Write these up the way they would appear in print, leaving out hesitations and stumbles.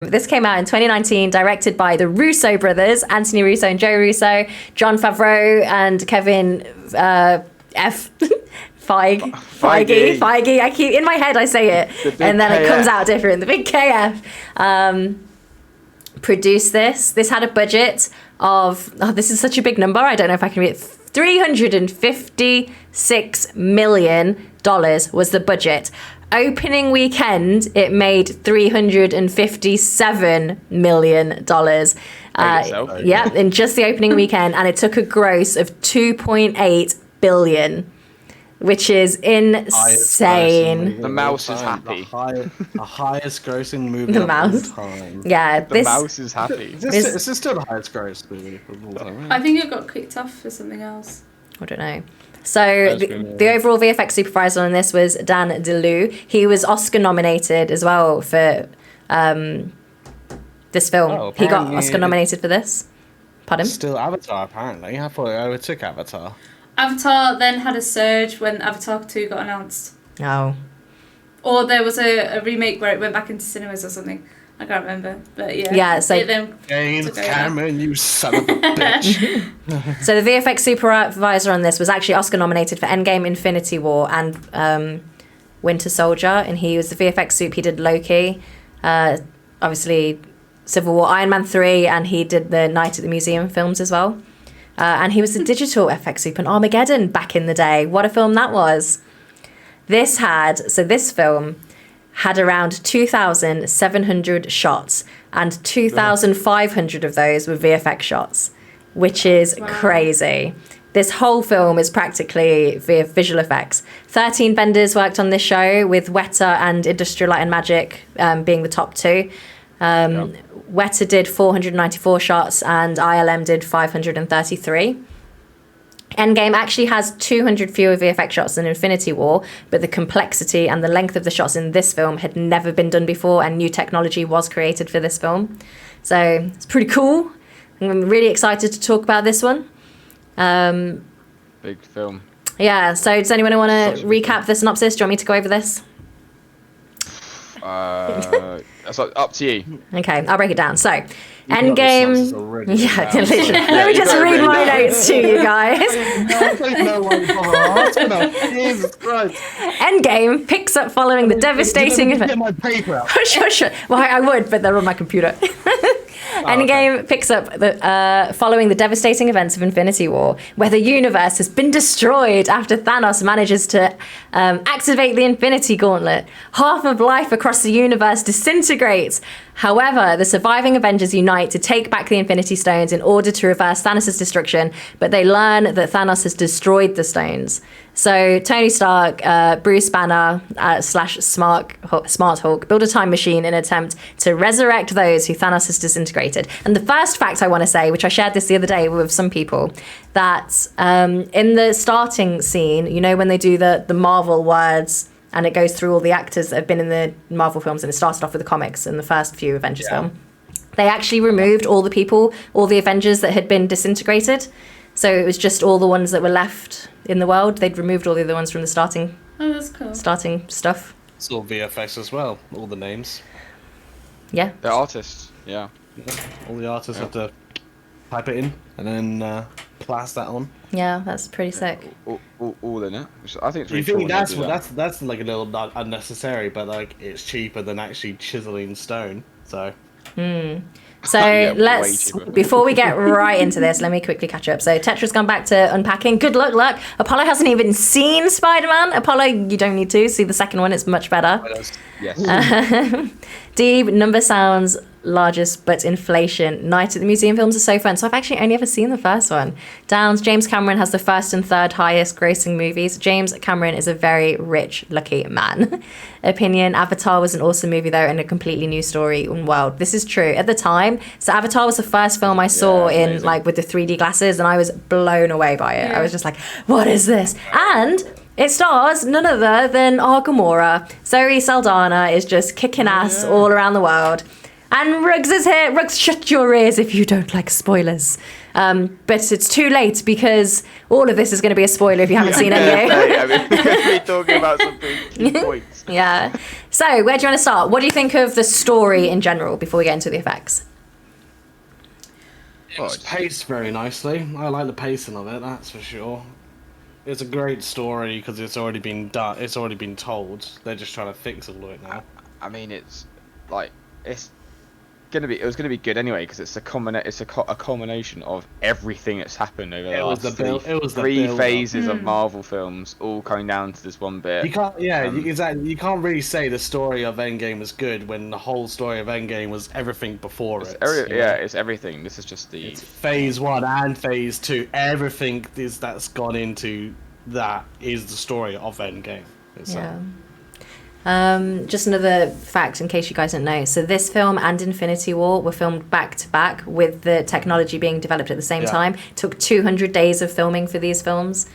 This came out in 2019, directed by the Russo brothers, Anthony Russo and Joe Russo, Jon Favreau and Kevin Feige. I keep in my head I say it, and then it comes out different. The big KF produced this. This had a budget of this is such a big number. I don't know if I can read it. $356 million was the budget. Opening weekend, it made $357 million. Yeah, in just the opening weekend, and it took a gross of $2.8 billion, which is insane. The mouse is happy. The highest grossing movie The of mouse. all time. Yeah, The mouse is happy. Is this still the highest gross movie of all time? I think it got kicked off for something else. I don't know. So the overall VFX supervisor on this was Dan DeLue. He was Oscar nominated as well for this film. He got Oscar nominated for this. Pardon? Still Avatar, apparently. I thought I took Avatar. Avatar then had a surge when Avatar 2 got announced. Oh. Or there was a remake where it went back into cinemas or something. I can't remember, but yeah. Yeah, so James Cameron, you son of a bitch. So the VFX supervisor on this was actually Oscar nominated for Endgame, Infinity War, and Winter Soldier, and he was the VFX soup. He did Loki, obviously Civil War, Iron Man 3, and he did the Night at the Museum films as well. And he was the digital FX soup in Armageddon back in the day. What a film that was. This film had around 2,700 shots, and 2,500 of those were VFX shots, which is crazy. This whole film is practically visual effects. 13 vendors worked on this show, with Weta and Industrial Light and Magic being the top two. Weta did 494 shots, and ILM did 533. Endgame actually has 200 fewer VFX shots than Infinity War, but the complexity and the length of the shots in this film had never been done before, and new technology was created for this film. So it's pretty cool. I'm really excited to talk about this one. Big film. Yeah, so does anyone want to recap the synopsis? Do you want me to go over this? That's up to you. Okay, I'll break it down. So, Endgame. Yeah, literally. Let me just read my notes to you guys. Jesus Christ. Endgame picks up following the devastating event. Get my paper out. Shush. Well, I would, but they're on my computer. Endgame picks up following the devastating events of Infinity War, where the universe has been destroyed after Thanos manages to activate the Infinity Gauntlet. Half of life across the universe disintegrates. However, the surviving Avengers unite to take back the Infinity Stones in order to reverse Thanos' destruction, but they learn that Thanos has destroyed the stones. So Tony Stark, Bruce Banner / Smart Hulk build a time machine in an attempt to resurrect those who Thanos has disintegrated. And the first fact I want to say, which I shared this the other day with some people, that in the starting scene, you know, when they do the Marvel words, and it goes through all the actors that have been in the Marvel films, and it started off with the comics in the first few Avengers film. They actually removed all the people, all the Avengers that had been disintegrated. So it was just all the ones that were left in the world. They'd removed all the other ones from the starting. Oh, that's cool. Starting stuff. It's all VFX as well, all the names. Yeah. They're artists, yeah. All the artists have to type it in and then plaster that on. Yeah, that's pretty sick. All in it. Which I think it's really You think cool that's like a little not unnecessary, but like it's cheaper than actually chiseling stone. So. So let's, before we get right into this, let me quickly catch up. So Tetra's gone back to unpacking. Good luck. Apollo hasn't even seen Spider-Man. Apollo, you don't need to. See the second one, it's much better. Yes. D, number sounds largest, but inflation. Night at the Museum films are so fun. So I've actually only ever seen the first one. Downs, James Cameron has the first and third highest grossing movies. James Cameron is a very rich, lucky man. Opinion, Avatar was an awesome movie though, and a completely new story and world. This is true. At the time, so Avatar was the first film I saw in like with the 3D glasses, and I was blown away by it. I was just like, what is this? And it stars none other than our Gamora. Zoe Saldana is just kicking ass all around the world. And Ruggs is here. Ruggs, shut your ears if you don't like spoilers. But it's too late, because all of this is going to be a spoiler if you haven't seen Endgame. I mean, we're talking about some big key points. Yeah. So, where do you want to start? What do you think of the story in general before we get into the effects? It's paced very nicely. I like the pacing of it, that's for sure. It's a great story because it's already been done. It's already been told. They're just trying to fix all of it now. I mean, it's like it's it was gonna be good anyway because it's a culmination of everything that's happened over the last three phases of Marvel films, all coming down to this one bit. You can't, exactly. You can't really say the story of Endgame was good when the whole story of Endgame was everything before it. It's everything. This is just it's phase 1 and phase 2. Everything that's gone into that is the story of Endgame. Yeah. Just another fact in case you guys don't know. So this film and Infinity War were filmed back to back with the technology being developed at the same time. It took 200 days of filming for these films,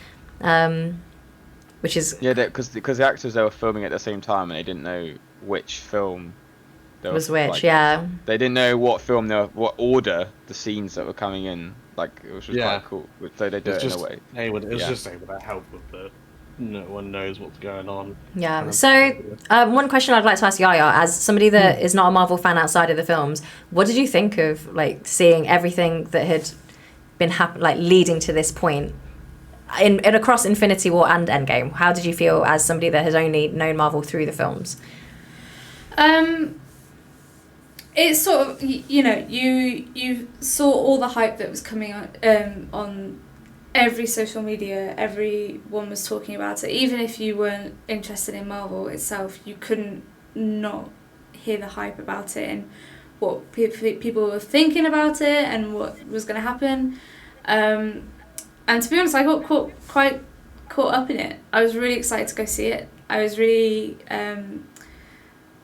which is... Yeah, because the actors, they were filming at the same time and they didn't know which film... was which, yeah. They didn't know what film, what order the scenes that were coming in. Like, it was just quite cool. So they do it in a way. It was just able to help with the... No one knows what's going on. Yeah. So, one question I'd like to ask Iahiah, as somebody that is not a Marvel fan outside of the films, what did you think of like seeing everything that had been leading to this point in across Infinity War and Endgame? How did you feel as somebody that has only known Marvel through the films? It's sort of you saw all the hype that was coming on every social media. Everyone was talking about it. Even if you weren't interested in Marvel itself, you couldn't not hear the hype about it and what people were thinking about it and what was going to happen. And to be honest, I got quite caught up in it. I was really excited to go see it. I was really...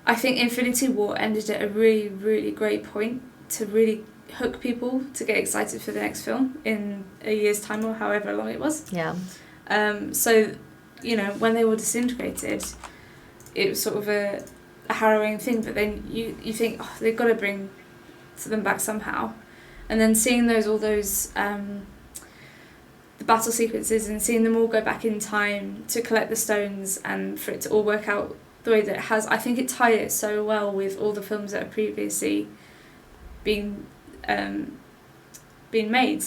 I think Infinity War ended at a really, really great point to really hook people to get excited for the next film in a year's time or however long it was. Yeah. So, when they were disintegrated, it was sort of a harrowing thing, but then you think, they've got to bring them back somehow. And then seeing all those the battle sequences and seeing them all go back in time to collect the stones and for it to all work out the way that it has, I think it tied it so well with all the films that have previously been made,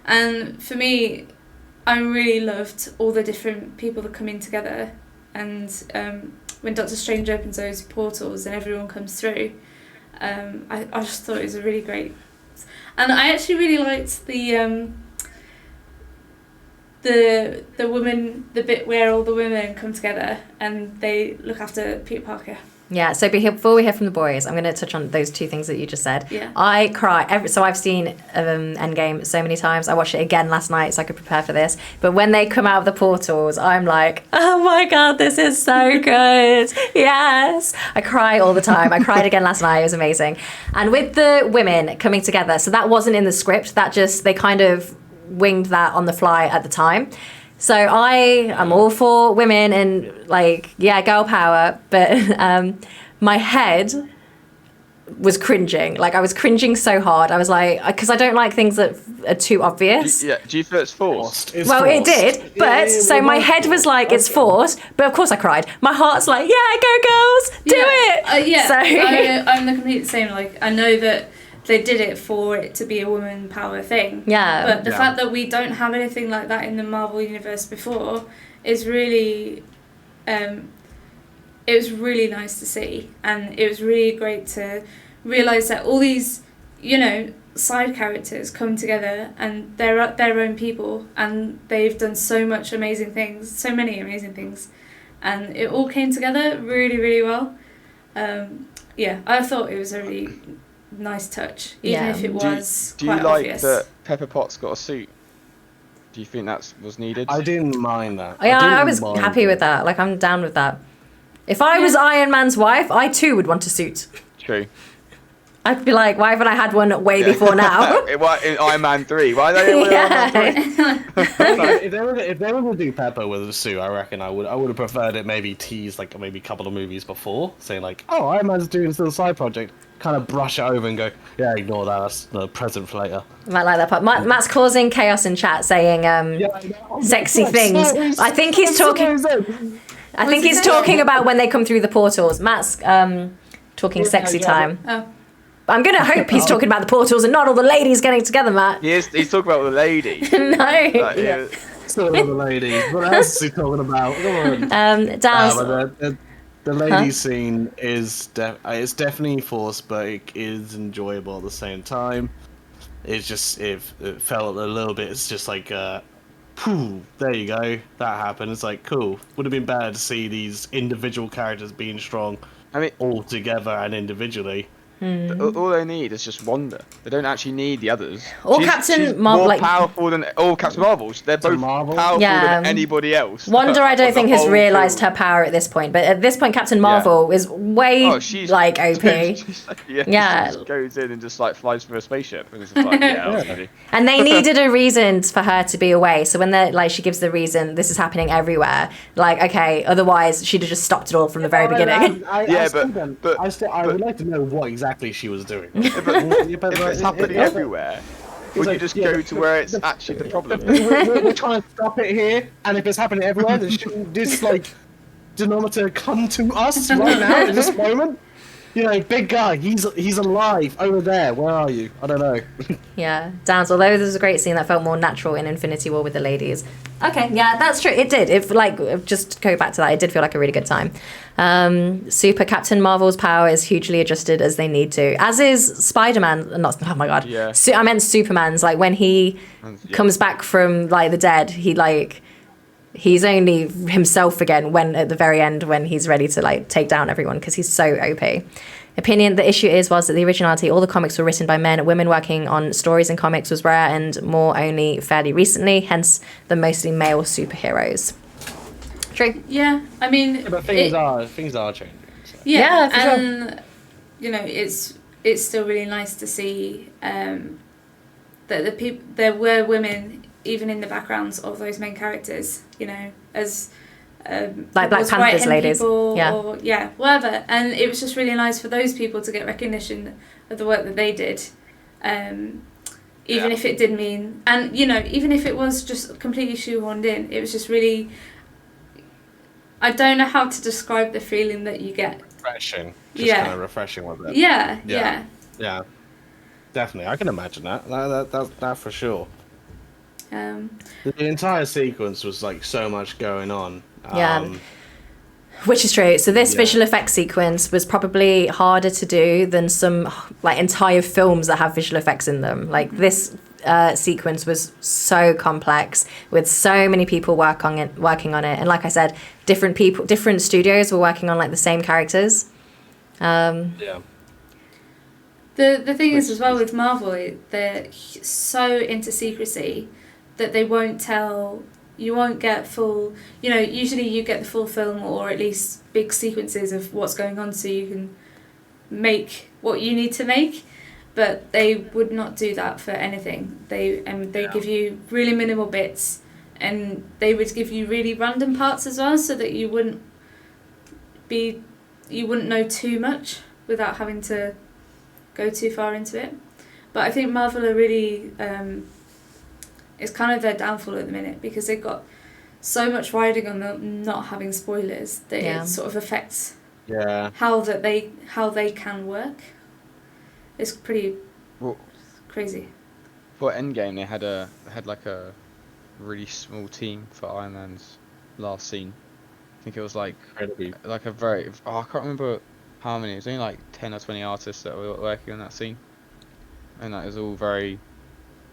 and for me, I really loved all the different people that come in together, and when Doctor Strange opens those portals and everyone comes through, I just thought it was a really great, and I actually really liked the woman, the bit where all the women come together and they look after Peter Parker. Yeah, so before we hear from the boys, I'm going to touch on those two things that you just said. Yeah. I cry. So I've seen Endgame so many times. I watched it again last night so I could prepare for this. But when they come out of the portals, I'm like, oh my God, this is so good. Yes. I cry all the time. I cried again last night. It was amazing. And with the women coming together, so that wasn't in the script. They kind of winged that on the fly at the time. So I am all for women and girl power, but my head was cringing. I was cringing so hard. I was like, because I don't like things that are too obvious. Do you feel it's forced? Well, it did, but my head was like, it's forced, but of course I cried. My heart's like, yeah, go girls, do it. So I'm the complete same. I know that they did it for it to be a woman power thing. Yeah. But the fact that we don't have anything like that in the Marvel universe before is really, it was really nice to see. And it was really great to realise that all these, side characters come together and they're their own people and they've done so many amazing things. And it all came together really, really well. I thought it was a really nice touch, even if it was do you quite like obvious. that Pepper Potts got a suit? Do you think that was needed? I didn't mind that. Yeah, I was happy with that. I'm down with that. If I was Iron Man's wife, I too would want a suit. True. I'd be like, why haven't I had one way before now? In Iron Man 3. Why don't they Iron Man 3? If they were to do Pepper with a suit, I reckon I would have preferred it maybe teased maybe a couple of movies before, saying Iron Man's doing this little side project. Kind of brush it over and go, yeah, ignore that. That's the present for later. I might like that part. Matt's causing chaos in chat, saying sexy things. I think he's talking. I think he's talking about when they come through the portals. Matt's talking sexy time. Oh. I'm going to hope he's talking about the portals and not all the ladies getting together, Matt. He's talking about the ladies. No. It's not all the ladies. What else is he talking about? Come on. Daz. The lady scene is it's definitely forced, but it is enjoyable at the same time. It's just it felt a little bit. It's just like, phew, there you go, that happened. It's like cool. Would have been better to see these individual characters being strong. I mean, all together and individually. All they need is just Wanda. They don't actually need the others. Or Captain Marvel. More powerful than all Captain Marvels. They're both powerful than anybody else. Wanda, I don't think has realised her power at this point. But at this point, Captain Marvel is way OP. She just goes in and just like flies through a spaceship, and it's just like And they needed a reason for her to be away. So when they're like, she gives the reason this is happening everywhere. Like, okay, otherwise she'd have just stopped it all from the very beginning. I would like to know what exactly she was doing. If it's happening everywhere, would you just go to where it's actually the problem? We're trying to stop it here, and if it's happening everywhere, then shouldn't this like denominator come to us right now in this moment? You know, big guy, he's alive over there. Where are you? I don't know. Yeah, Downs. Although there was a great scene that felt more natural in Infinity War with the ladies. Okay, yeah, that's true. It did. If like just go back to that, it did feel like a really good time. Super Captain Marvel's power is hugely adjusted as they need to, as is Spider-Man. Not, oh my god. Yeah. I meant Superman's. Like when he comes back from like the dead, he's only himself again when at the very end when he's ready to like take down everyone because he's so OP. Opinion, the issue was that the originality, all the comics were written by men. Women working on stories in comics was rare and more only fairly recently, hence the mostly male superheroes. True. Yeah, I mean... Yeah, but things are changing. So. Yeah, for sure. You know, it's still really nice to see that there were women even in the backgrounds of those main characters, you know, as... like Black Panther's ladies, or whatever, and it was just really nice for those people to get recognition of the work that they did, even if it did mean, and you know, even if it was just completely shoehorned in, it was just really, I don't know how to describe the feeling that you get. Refreshing, kind of refreshing with it. Yeah, definitely. I can imagine that for sure. The entire sequence was like so much going on. Which is true. So this visual effects sequence was probably harder to do than some like entire films that have visual effects in them. Like this sequence was so complex with so many people working on it, and like I said, different studios were working on like the same characters. The thing is as well with Marvel, they're so into secrecy that they won't tell. You won't get full, you know, usually you get the full film or at least big sequences of what's going on so you can make what you need to make, but they would not do that for anything. They give you really minimal bits, and they would give you really random parts as well so that you wouldn't know too much without having to go too far into it. But I think Marvel are really... it's kind of their downfall at the minute because they've got so much riding on them not having spoilers that it sort of affects how they can work. It's pretty crazy. For Endgame, they had like a really small team for Iron Man's last scene. I think it was like a very I can't remember how many. It was only like 10 or 20 artists that were working on that scene, and that was all very.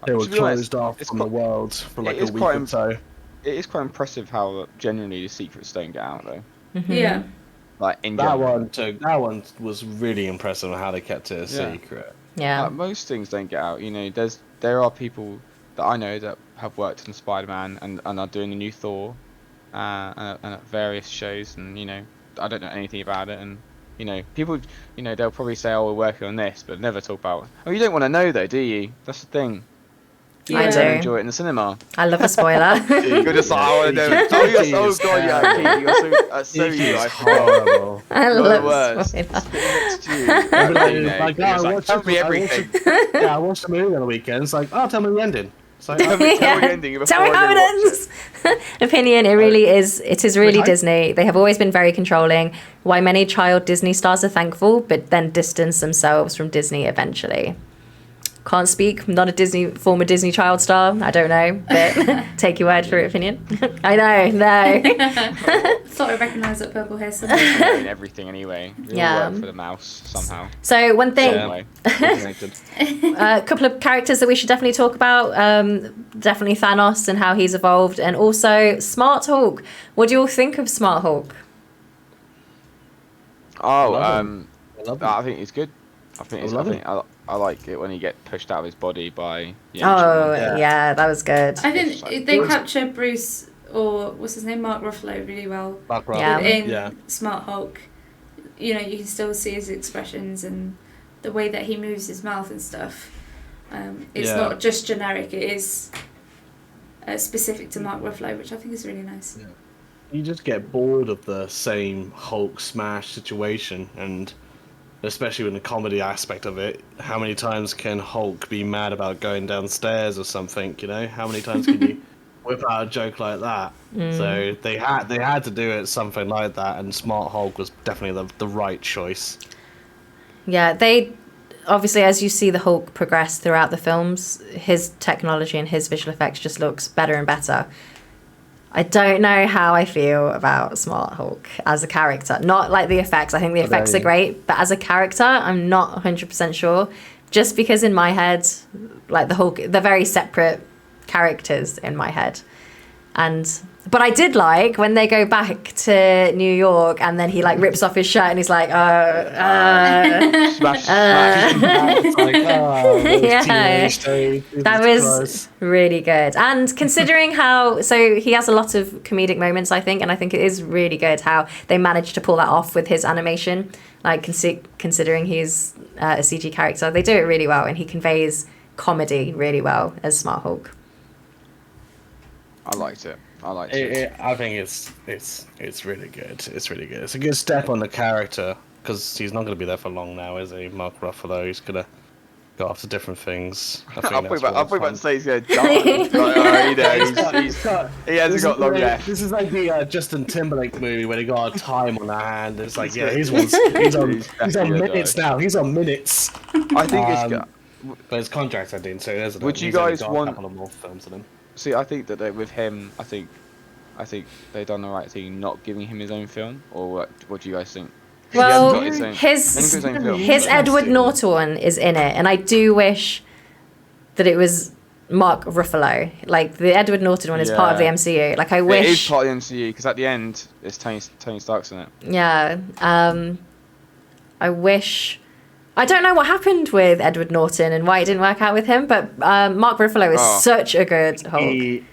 They were closed off from the world for like a week or so. It is quite impressive how generally the secrets don't get out though. Mm-hmm. Yeah. Like in that one was really impressive on how they kept it a secret. Yeah. Like, most things don't get out. You know, there are people that I know that have worked on Spider-Man and are doing the new Thor, and at various shows, and you know, I don't know anything about it, and you know, people, you know, they'll probably say, "Oh, we're working on this," but never talk about. Oh, you don't want to know though, do you? That's the thing. I do. Enjoy it in the cinema. I love a spoiler. You're just like, I want to know. Oh, yes, oh god, yeah, you're so you. I horrible. I love a spoiler. Next to you. Tell me everything. I watched the movie on the weekend. It's like, oh, tell me the ending. So, Tell me the ending before Tell me I how go it watch ends. Opinion, it really is. It is really Which I- Disney. They have always been very controlling. Why many child Disney stars are thankful, but then distance themselves from Disney eventually. Can't speak. I'm not a former Disney child star. I don't know, but take your word for it, Opinion. I know, no. Thought I recognised that purple hair. in everything anyway. We Yeah. all work for the mouse somehow. So one thing, Anyway. a couple of characters that we should definitely talk about. Definitely Thanos and how he's evolved, and also Smart Hulk. What do you all think of Smart Hulk? Oh, I think it's good. I like it when he get pushed out of his body by. Oh, Yeah. yeah, that was good. I think they capture Bruce, or what's his name, Mark Ruffalo, really well. Mark Yeah. Ruffalo. In Smart Hulk, you know, you can still see his expressions and the way that he moves his mouth and stuff. It's not just generic; it is specific to Mark Ruffalo, which I think is really nice. Yeah. You just get bored of the same Hulk smash situation, and especially in the comedy aspect of it, how many times can Hulk be mad about going downstairs or something? You know, how many times can you whip out a joke like that? So they had to do it something like that, and Smart Hulk was definitely the right choice. Yeah, they obviously, as you see the Hulk progress throughout the films, his technology and his visual effects just looks better and better. I don't know how I feel about Smart Hulk as a character. Not like the effects. I think the effects are great, but as a character, I'm not 100% sure. Just because in my head, like the Hulk, they're very separate characters in my head. But I did like when they go back to New York and then he like rips off his shirt and he's like, Smash. It's like, Yeah. That was Christ. really good. And considering so he has a lot of comedic moments, I think, and I think it is really good how they managed to pull that off with his animation. Like, considering he's a CG character, they do it really well, and he conveys comedy really well as Smart Hulk. I liked it. I think it's really good. It's really good. It's a good step on the character, because he's not going to be there for long now, is he? Mark Ruffalo. He's going to go after different things. I think I'll that's put what about to fun. say he's going to die. He hasn't got long left. This is like the Justin Timberlake movie where he got a time on their hand. It's like, yeah, he's on minutes now. He's on minutes. I think it's good. But his contract's ending, so there's. Would you he's only guys got want- a couple of more films in him? See, I think that with him, I think they've done the right thing not giving him his own film. Or what do you guys think? Well, He hasn't got his own film. his Edward Norton one is in it, and I do wish that it was Mark Ruffalo. Like, the Edward Norton one is part of the Yeah. MCU. Like, I It is wish. part of the MCU because at the end it's Tony Stark's in it. Yeah. I wish. I don't know what happened with Edward Norton and why it didn't work out with him, but Mark Ruffalo is such a good Hulk.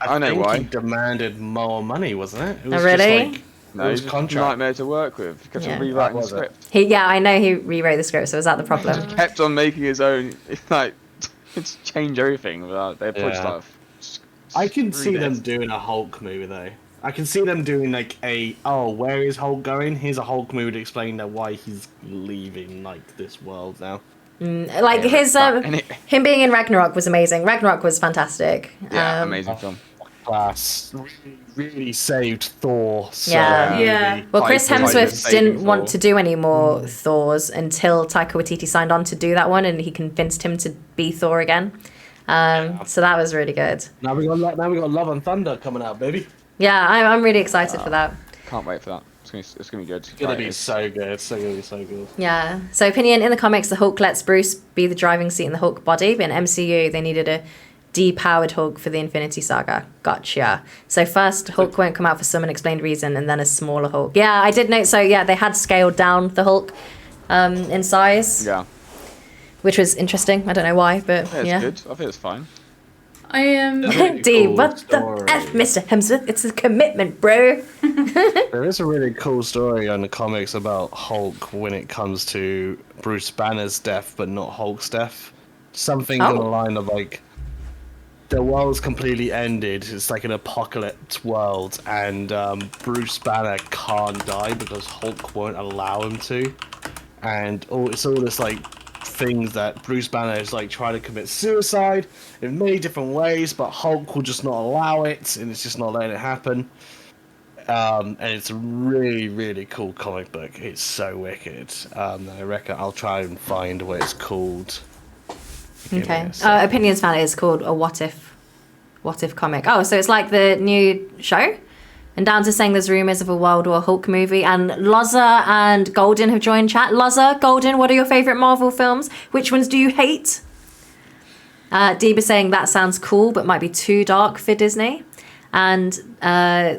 I know think why. He demanded more money, wasn't it? It was really? Just like, No, it he's was just a nightmare to work with. He kept on Yeah. rewriting the Was it? script. I know he rewrote the script, so was that the problem? Kept on making his own, like, just change everything. Without they approach Yeah. stuff. I can see them doing a Hulk movie though. I can see them doing like where is Hulk going? Here's a Hulk movie to explain that why he's leaving like this world now. Like Yeah, his him being in Ragnarok was amazing. Ragnarok was fantastic. Yeah, amazing film. Class really saved Thor. So Yeah. Yeah. really. Well, Chris Like, Hemsworth saving didn't want Thor. to do any more Thors until Taika Waititi signed on to do that one, and he convinced him to be Thor again. So that was really good. Now we got Love and Thunder coming out, baby. Yeah, I'm really excited for that. Can't wait for that. It's gonna be good. It's gonna be so good. It's gonna be so good. Yeah. So, opinion, in the comics, the Hulk lets Bruce be the driving seat in the Hulk body, but in MCU, they needed a depowered Hulk for the Infinity Saga. Gotcha. So first, Hulk won't come out for some unexplained reason, and then a smaller Hulk. Yeah, I did note. So yeah, they had scaled down the Hulk in size, Yeah. which was interesting. I don't know why, but Yeah, yeah. it's good. I think it's fine. I am. D, Cool what story. the F, Mr. Hemsworth? It's a commitment, bro. There is a really cool story on the comics about Hulk when it comes to Bruce Banner's death, but not Hulk's death. Something on the line of like, the world's completely ended. It's like an apocalypse world, and Bruce Banner can't die because Hulk won't allow him to. And it's all this like things that Bruce Banner is like trying to commit suicide in many different ways, but Hulk will just not allow it, and it's just not letting it happen. And it's a really, really cool comic book. It's so wicked. I reckon I'll try and find what it's called. Okay. Opinions fan is called a What If comic. Oh, so it's like the new show? And Downs is saying there's rumours of a World War Hulk movie. And Loza and Golden have joined chat. Loza, Golden, what are your favourite Marvel films? Which ones do you hate? Deeb is saying that sounds cool, but might be too dark for Disney. And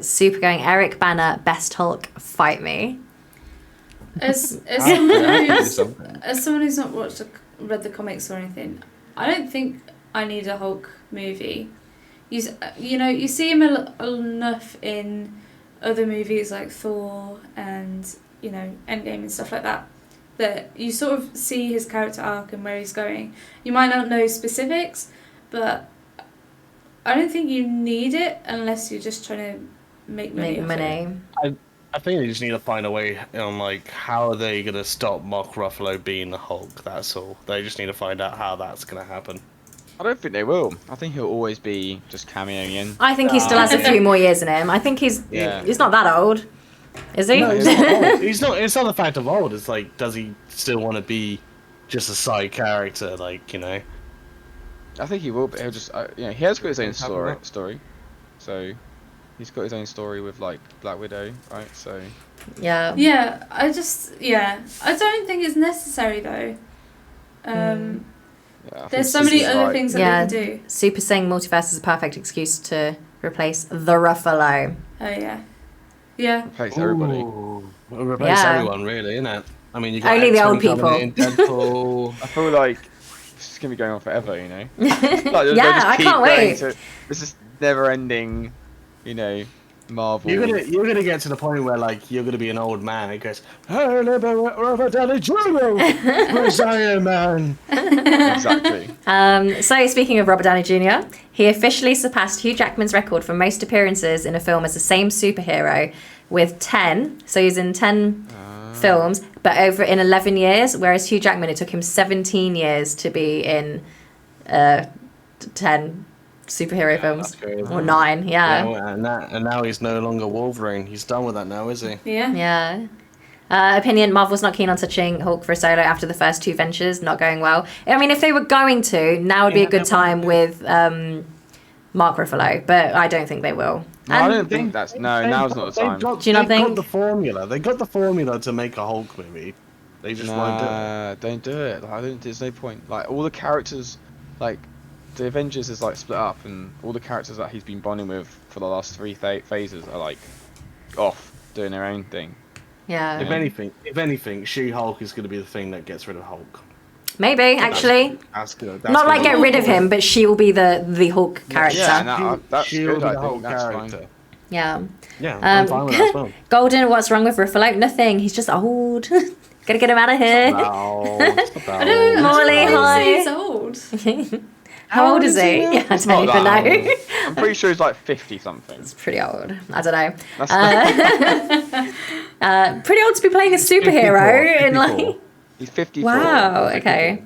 Super going, Eric Banner, best Hulk, fight me. As someone who's not read the comics or anything, I don't think I need a Hulk movie. You see him enough in other movies like Thor and, Endgame and stuff like that, that you sort of see his character arc and where he's going. You might not know specifics, but I don't think you need it unless you're just trying to make money. I think they just need to find a way on, like, how are they going to stop Mark Ruffalo being the Hulk, that's all. They just need to find out how that's going to happen. I don't think they will. I think he'll always be just cameoing in. I think he still has a few more years in him. I think he's not that old. Is he? No, he's not old. He's not. It's not the fact of old. It's like, does he still want to be just a side character? Like, I think he will, but he'll just, he has got his own story. So, he's got his own story with, like, Black Widow, right? So. Yeah. Yeah, I don't think it's necessary, though. Yeah, there's so many other things that they can do. Super saying multiverse is a perfect excuse to replace the Ruffalo. Oh, yeah. Yeah. Replace everybody. Replace everyone, really, isn't it? I mean, you got only the old people. Deadpool. I feel like this is going to be going on forever, Like, I can't wait. This is never-ending, Marvel. You're gonna get to the point where, like, you're gonna be an old man. It goes, "Hey, Robert Downey Jr. Where's Iron Man?" Exactly. So speaking of Robert Downey Jr., he officially surpassed Hugh Jackman's record for most appearances in a film as the same superhero with 10. So he's in 10 films, but over in 11 years. Whereas Hugh Jackman, it took him 17 years to be in 10. Superhero films or 9, and now he's no longer Wolverine. He's done with that now, is he? Yeah. Opinion: Marvel's not keen on touching Hulk for a solo after the first 2 ventures not going well. I mean, if they were going to, now would be a good time with Mark Ruffalo, but I don't think they will. No, I don't think that's now's not the time. Do you not think? They got the formula. They got the formula to make a Hulk movie. They just won't do it. Don't do it. There's no point. Like, all the characters, like, the Avengers is, like, split up, and all the characters that he's been bonding with for the last 3 phases are, like, off doing their own thing. Yeah. If anything, She-Hulk is going to be the thing that gets rid of Hulk. Maybe, actually. That's good. Not like get rid of him, but she will be the Hulk character. Yeah, that's good. I think that's fine. Yeah. Yeah, I'm fine with that as well. Golden, what's wrong with Ruffalo? Nothing. He's just old. Gotta get him out of here. Molly, hi. He's old. How old is he? Yeah, I don't even know. I'm pretty sure he's like 50-something. It's pretty old. I don't know. Pretty old to be playing a superhero. 54. He's 54. Wow, okay.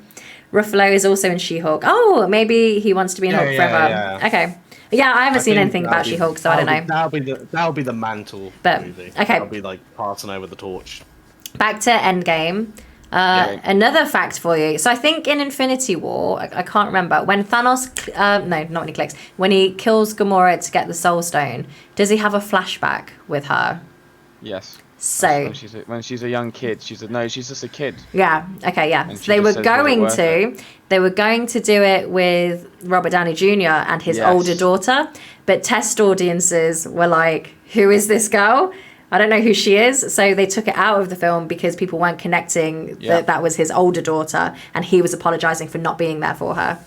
Ruffalo is also in She-Hulk. Oh, maybe he wants to be in Hulk forever. Yeah. Okay. Yeah, I haven't seen anything about She-Hulk, so I don't know. That'll be the mantle movie. Okay. That'll be like passing over the torch. Back to Endgame. Another fact for you. So I think in Infinity War, I can't remember, when Thanos, not when he clicks, when he kills Gamora to get the Soul Stone, does he have a flashback with her? Yes. So when she's a young kid, she's just a kid. Yeah. Okay. Yeah. So they were going to do it with Robert Downey Jr. and his older daughter, but test audiences were like, "Who is this girl? I don't know who she is." So they took it out of the film because people weren't connecting that was his older daughter, and he was apologizing for not being there for her.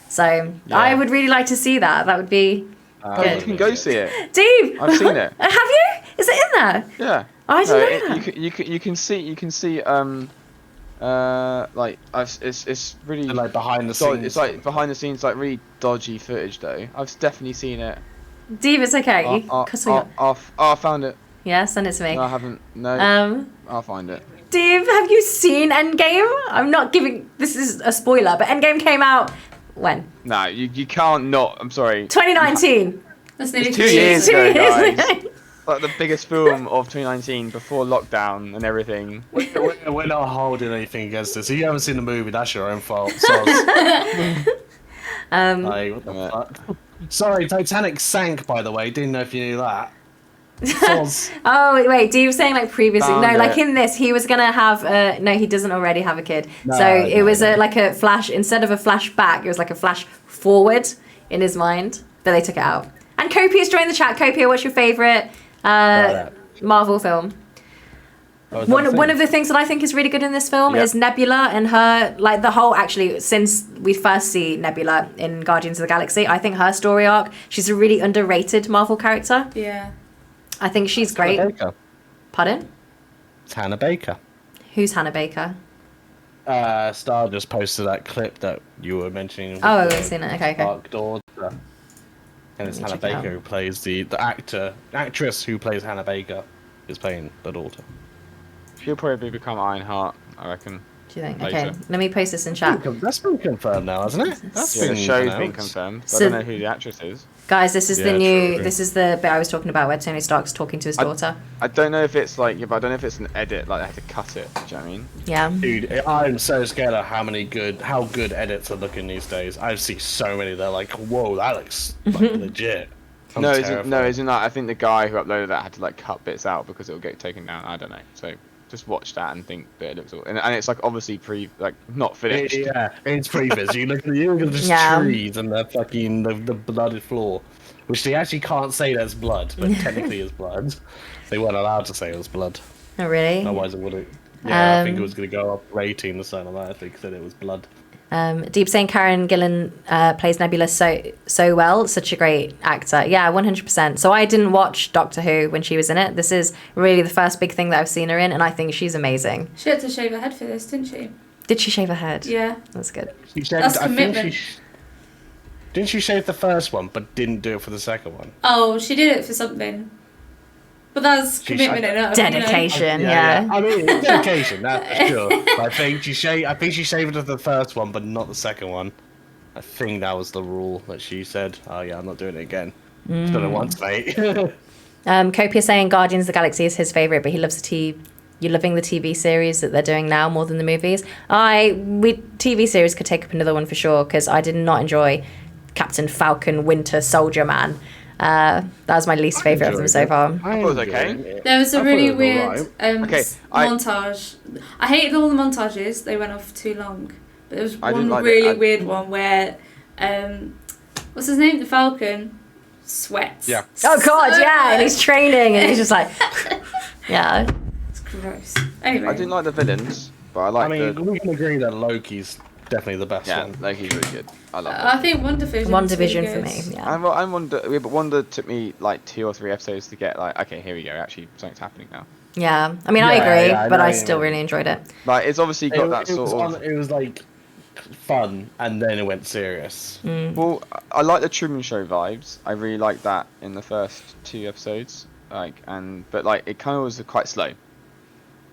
So I would really like to see that. That would be good. You can go see it. Steve, I've seen it. Have you? Is it in there? Yeah. Oh, I didn't know that. You can see it's really like behind the scenes. It's like behind the scenes, like really dodgy footage though. I've definitely seen it. Steve, it's okay. I found it. Yeah, send it to me. No, I haven't. No. I'll find it. Steve, have you seen Endgame? I'm not giving... This is a spoiler, but Endgame came out... When? No, you can't not. I'm sorry. 2019. That's nearly It's 2 years ago, guys. ago. Like the biggest film of 2019 before lockdown and everything. We're not holding anything against this. If you haven't seen the movie, that's your own fault. Like, what the fuck? Sorry, Titanic sank, by the way. Didn't know if you knew that. Oh, wait, do you saying like previously? Found no, it. like in this, he was going to have... no, he doesn't already have a kid. It was like a flash... Instead of a flashback, it was like a flash forward in his mind. But they took it out. And Copia's joined the chat. Copia, what's your favourite Marvel film? One of the things that I think is really good in this film is Nebula and her, like the whole, actually, since we first see Nebula in Guardians of the Galaxy, I think her story arc, she's a really underrated Marvel character. Yeah. I think she's great. Hannah Baker. Pardon? It's Hannah Baker. Who's Hannah Baker? Star just posted that clip that you were mentioning. Oh, I've seen it. Okay. Dark Daughter. And it's Hannah Baker who plays the actress who plays Hannah Baker is playing the daughter. She'll probably become Ironheart, I reckon. Do you think? Later. Okay, let me post this in chat. That's been confirmed now, hasn't it? The show's been confirmed. But I don't know who the actress is. Guys, this is the new. True. This is the bit I was talking about where Tony Stark's talking to his daughter. I don't know if it's like, but I don't know if it's an edit. Like they had to cut it. Do you know what I mean? Yeah. Dude, I'm so scared of how good edits are looking these days. I see so many. They're like, whoa, that looks like legit. No, isn't that? I think the guy who uploaded that had to like cut bits out because it will get taken down. I don't know. So just watch that and think that it looks all, and it's like obviously not finished. It's previs. You look at the trees and the blooded floor, which they actually can't say that's blood, but technically is blood. They weren't allowed to say it was blood. Oh really? Otherwise it wouldn't. Yeah, I think it was going to go up rating or something like that. I think said it was blood. Deep saying Karen Gillan plays Nebula so well, such a great actor. Yeah, 100%. So I didn't watch Doctor Who when she was in it. This is really the first big thing that I've seen her in, and I think she's amazing. She had to shave her head for this, didn't she? Did she shave her head? Yeah. That's good. That's commitment. Didn't she shave the first one, but didn't do it for the second one? Oh, she did it for something. But that's commitment enough. Dedication, yeah. I mean, it's dedication, that's for sure. But I think she shaved it for the first one, but not the second one. I think that was the rule that she said. Oh yeah, I'm not doing it again. Just done it once, mate. Copia saying Guardians of the Galaxy is his favourite, but he loves you're loving the TV series that they're doing now more than the movies. TV series could take up another one for sure, because I did not enjoy Captain Falcon Winter Soldier Man. That was my least favourite of them so far. I thought it was okay. There was a really weird montage. I hated all the montages. They went off too long. But there was one really weird one where, what's his name? The Falcon sweats. Yeah. Oh God, yeah, and he's training, and he's just like, yeah. It's gross. Anyway. I didn't like the villains, but I like we can agree that Loki's definitely the best one. Yeah, Loki's really good. I love I think WandaVision. WandaVision really for me. Yeah. I'm Wanda. Yeah, but Wanda took me like 2 or 3 episodes to get like, okay, here we go. Actually, something's happening now. Yeah, I mean, I agree, but I still really enjoyed it. Like, it's obviously got that sort of. It was like fun, and then it went serious. Well, I like the Truman Show vibes. I really liked that in the first 2 episodes. But it kind of was quite slow.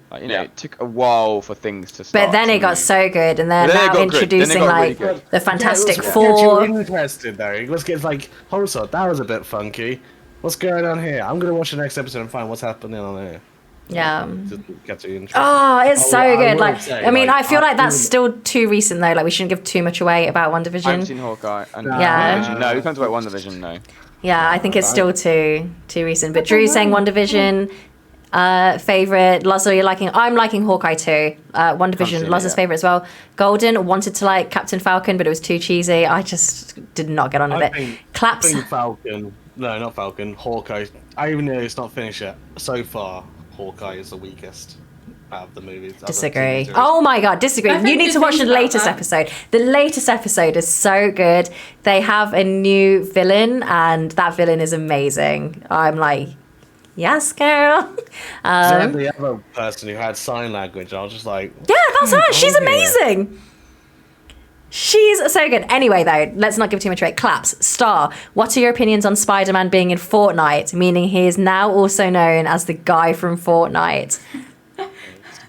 Like, it took a while for things to start. But then it got so good, and they're now introducing like the Fantastic Four. It was interested though. It was like, hold on, that was a bit funky. What's going on here? I'm gonna watch the next episode and find what's happening on here. Yeah. Oh, it's so good. I feel like that's still too recent though. Like, we shouldn't give too much away about WandaVision. I haven't seen Hawkeye. No, we can't talk about WandaVision. No. Yeah, I think it's still too recent. But Drew's saying WandaVision. Favorite, Lazo, you're liking. I'm liking Hawkeye too. WandaVision, Lazo's favorite as well. Golden wanted to like Captain Falcon, but it was too cheesy. I just did not get on with it. Claps. I think Falcon. No, not Falcon. Hawkeye. I even know it's not finished yet. So far, Hawkeye is the weakest out of the movies. Disagree. Oh my God, disagree. You need to watch the latest episode. The latest episode is so good. They have a new villain, and that villain is amazing. I'm like, yes, girl. The other person who had sign language, I was just like, yeah, that's her. She's amazing. She's so good. Anyway, though, let's not give too much away. Claps. Star, what are your opinions on Spider-Man being in Fortnite, meaning he is now also known as the guy from Fortnite?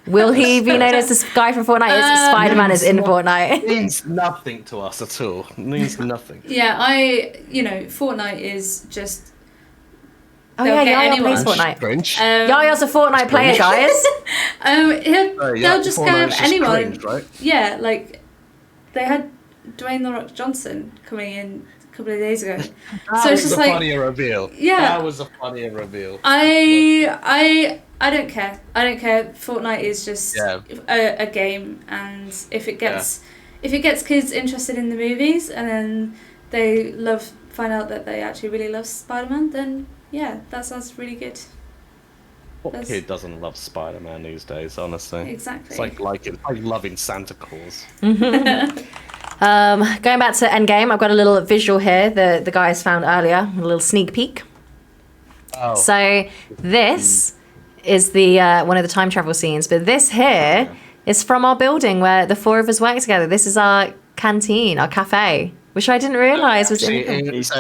Will he be known as the guy from Fortnite? Spider-Man is in Fortnite. It means nothing to us at all. It means nothing. Yeah, Fortnite is just... Oh yeah, Iahiah plays Fortnite. Iahiah's a Fortnite player, guys. They'll just grab anyone. Cringe, right? Yeah, like they had Dwayne "The Rock" Johnson coming in a couple of days ago. That was a funnier reveal. Yeah, that was a funnier reveal. I don't care. I don't care. Fortnite is just a game, and if it gets kids interested in the movies, and then they find out that they actually really love Spider-Man, then. Yeah, that sounds really good. What kid doesn't love Spider-Man these days, honestly? Exactly. It's like loving Santa Claus. Going back to Endgame, I've got a little visual here that the guys found earlier, a little sneak peek. Oh. So this is the one of the time travel scenes, but this here is from our building where the four of us work together. This is our canteen, our cafe. Which I didn't realise was in. It's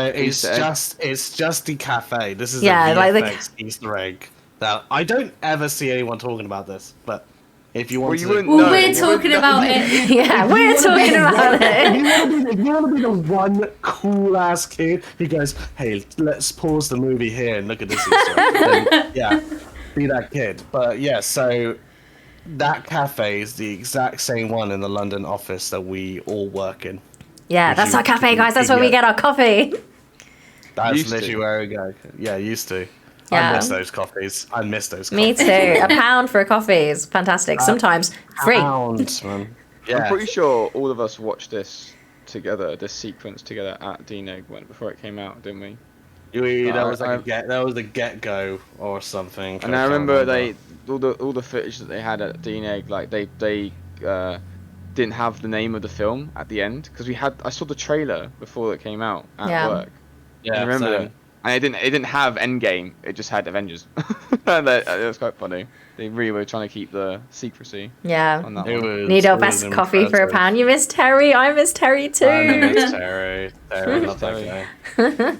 just the cafe. This is a VFX Easter egg. That I don't ever see anyone talking about this, but if you want we're talking about it. Yeah, we're talking about it. If you want to be the one cool ass kid who goes, "Hey, let's pause the movie here and look at this Easter egg," then, yeah, be that kid. But yeah, so that cafe is the exact same one in the London office that we all work in. Yeah, that's our cafe, guys. That's where we get our coffee. That's literally where we go. Yeah, used to. Yeah. I miss those coffees. Me too. £1 for a coffee is fantastic. Sometimes free. £1, man. Yeah. I'm pretty sure all of us watched this together, this sequence together at DNEG before it came out, didn't we? That was a get-go or something. And I remember all the footage that they had at DNEG, like they didn't have the name of the film at the end because I saw the trailer before it came out at work. Yeah, I remember them. And it didn't have Endgame. It just had Avengers. And it was quite funny. They really were trying to keep the secrecy. Yeah. On that Need our best coffee for £1. You miss Terry. I miss Terry too. I miss Terry. Terry, not that guy.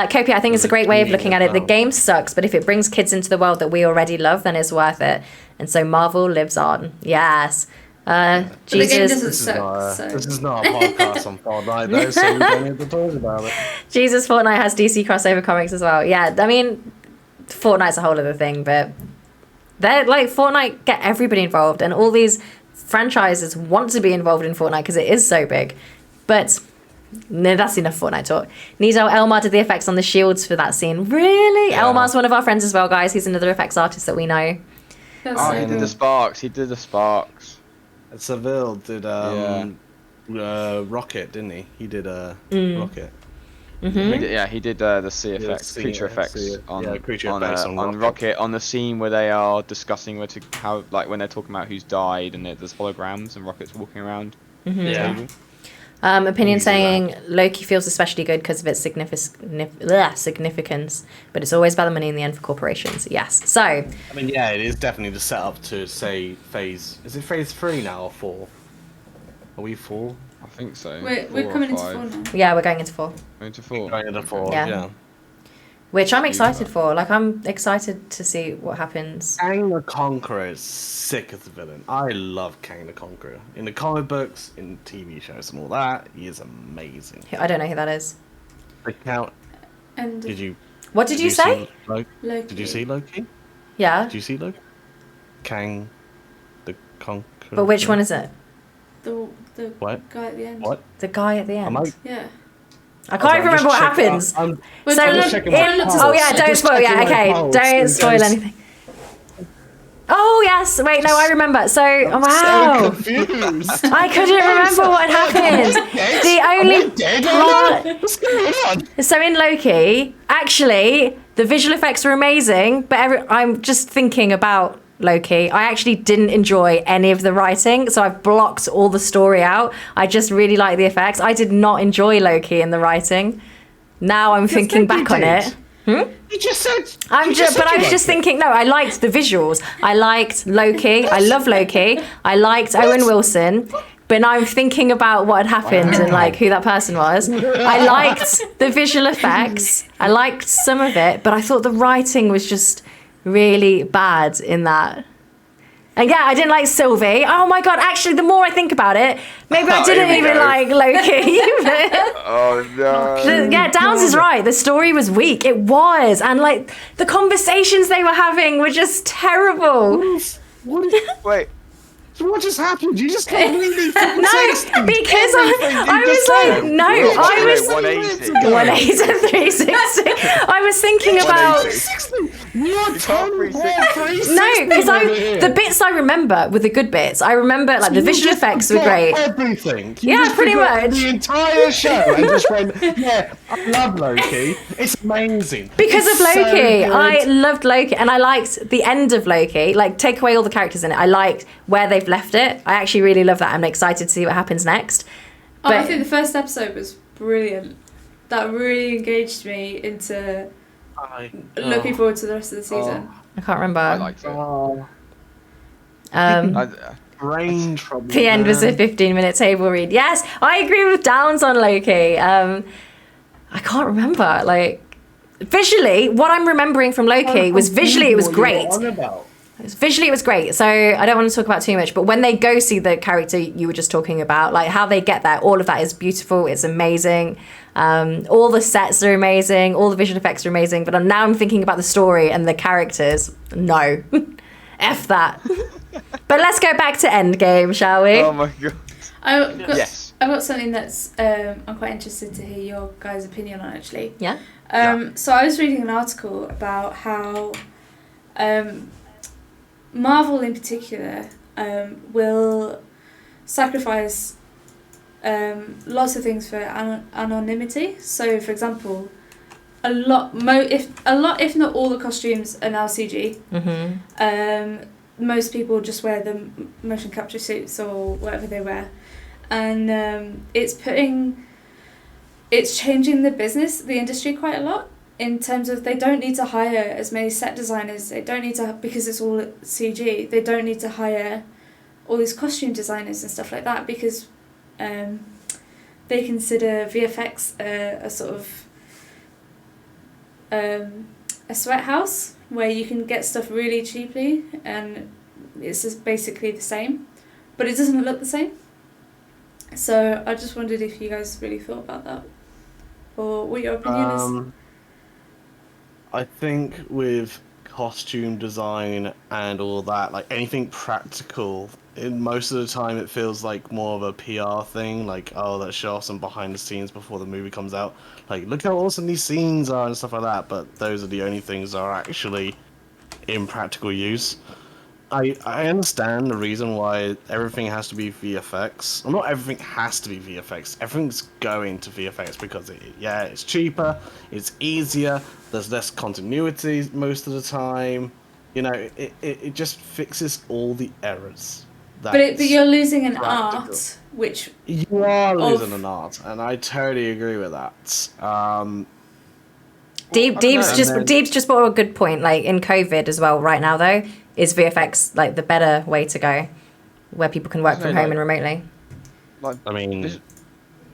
Kopi, I think it's a great way of looking at it. The game sucks, but if it brings kids into the world that we already love, then it's worth it. And so Marvel lives on. Yes. Jesus. This is not a podcast on Fortnite though, so we don't need to talk about it. Jesus, Fortnite has DC crossover comics as well. Yeah, I mean, Fortnite's a whole other thing, but they're like Fortnite get everybody involved, and all these franchises want to be involved in Fortnite because it is so big. But no, that's enough Fortnite talk. Nizo Elmar did the effects on the shields for that scene. Really? Yeah. Elmar's one of our friends as well, guys. He's another effects artist that we know. He did the sparks. Seville did Rocket, didn't he? He did Rocket. Mm-hmm. He did the CFX, creature effects on Rocket, on the scene where they are discussing when they're talking about who's died and there's holograms and Rocket's walking around. Mm-hmm. Yeah. Opinion saying Loki feels especially good because of its significance, but it's always about the money in the end for corporations. Yes. So. I mean, yeah, it is definitely the setup to say phase. Is it phase 3 now or 4? Are we 4? I think so. We're coming into 4 now. Yeah, we're going into 4. Going into 4. Yeah. Which I'm excited for. Like, I'm excited to see what happens. Kang the Conqueror is sick as a villain. I love Kang the Conqueror. In the comic books, in TV shows and all that, he is amazing. I don't know who that is. The Count... And What did you say? Loki? Did you see Loki? Yeah. Did you see Loki? Kang the Conqueror. But which one is it? The what? Guy at the end. What? The guy at the end? Yeah. I can't even remember what happens. Don't spoil. Yeah, okay. Don't spoil anything. Oh yes, wait, no, I remember. So, wow, so confused. I couldn't remember what happened. The only part. What's going on? So in Loki, actually, the visual effects were amazing, but I'm just thinking about Loki. I actually didn't enjoy any of the writing, so I've blocked all the story out. I just really like the effects. I did not enjoy Loki in the writing. Now I'm thinking back on it. You just said. I was just thinking. No, I liked the visuals. I liked Loki. I love Loki. I liked Owen Wilson. But now I'm thinking about what had happened and like who that person was. I liked the visual effects. I liked some of it, but I thought the writing was just really bad in that. And yeah, I didn't like Sylvie. Oh my god, actually, the more I think about it, maybe I didn't even like Loki. Oh no. Yeah, Downs is right. The story was weak. It was. And like the conversations they were having were just terrible. Wait. So what just happened? You just completely No, because I was like, no, I was 180 and 360. I was thinking about no, because the bits I remember were the good bits. I remember like the visual effects were great. Everything. Yeah, pretty much. The entire show and just went, yeah, I love Loki. It's amazing. Because it's of Loki, so I loved Loki, and I liked the end of Loki. Like, take away all the characters in it. I liked where they've left it. I actually really love that. I'm excited to see what happens next. But I think the first episode was brilliant. That really engaged me into looking forward to the rest of the season. I can't remember. I liked it. Brain trouble. The end was a 15-minute table read. Yes, I agree with Downs on Loki. I can't remember. Like, visually, what I'm remembering from Loki was visually it was great. Visually, it was great. So I don't want to talk about too much, but when they go see the character you were just talking about, like how they get there, all of that is beautiful. It's amazing. All the sets are amazing. All the visual effects are amazing. But now I'm thinking about the story and the characters. No. F that. But let's go back to Endgame, shall we? Oh my god. I've got something that's I'm quite interested to hear your guys' opinion on, actually. Yeah? So I was reading an article about how Marvel in particular will sacrifice lots of things for anonymity. So, for example, if not all the costumes are now CG. Mm-hmm. Most people just wear the motion capture suits or whatever they wear, and it's changing the industry quite a lot. In terms of they don't need to hire as many set designers, they don't need to, because it's all CG, they don't need to hire all these costume designers and stuff like that, because they consider VFX a sort of a sweat house where you can get stuff really cheaply and it's just basically the same, but it doesn't look the same. So I just wondered if you guys really thought about that, or what your opinion is. I think with costume design and all that, like anything practical, most of the time it feels like more of a PR thing, like, oh, let's show off some behind the scenes before the movie comes out. Like, look how awesome these scenes are and stuff like that, but those are the only things that are actually in practical use. I understand the reason why everything has to be VFX. Well, not everything has to be VFX. Everything's going to VFX because it's cheaper, it's easier, there's less continuity most of the time. You know, it just fixes all the errors. But you're losing an art, which you are losing an art, and I totally agree with that. Deeb's just brought a good point. Like in COVID as well, right now though, is VFX like the better way to go, where people can work from home and remotely? Like, I mean,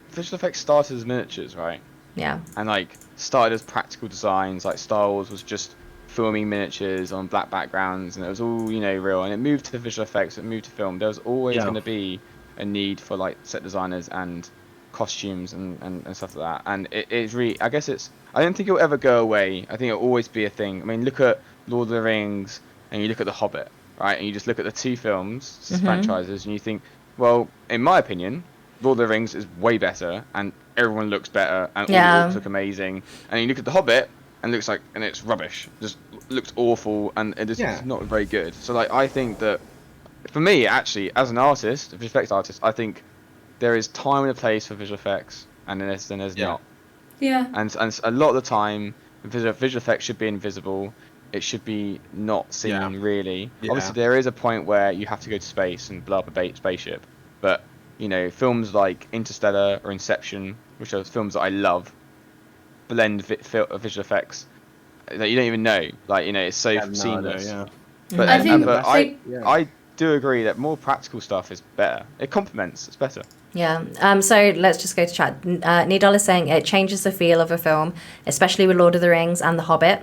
visual effects started as miniatures, right? Yeah. And like started as practical designs. Like Star Wars was just filming miniatures on black backgrounds, and it was all real. And it moved to visual effects, it moved to film. There was always going to be a need for like set designers and costumes and stuff like that. And it's really, I guess I don't think it'll ever go away. I think it'll always be a thing. I mean, look at Lord of the Rings and you look at The Hobbit, right? And you just look at the two films, franchises, and you think, well, in my opinion, Lord of the Rings is way better and everyone looks better and all the orcs look amazing. And you look at The Hobbit and it's rubbish. Just looks awful and it's not very good. So like, I think that for me, actually, as an artist, a visual effects artist, I think there is time and a place for visual effects, and then there's not. Yeah. And a lot of the time, visual effects should be invisible. It should be not seen, really. Yeah. Obviously, there is a point where you have to go to space and blow up a spaceship. But, films like Interstellar or Inception, which are films that I love, blend visual effects that you don't even know. Like, it's so seamless. Idea, But I do agree that more practical stuff is better. It complements. It's better. Yeah. So let's just go to chat. Nidal is saying it changes the feel of a film, especially with Lord of the Rings and The Hobbit.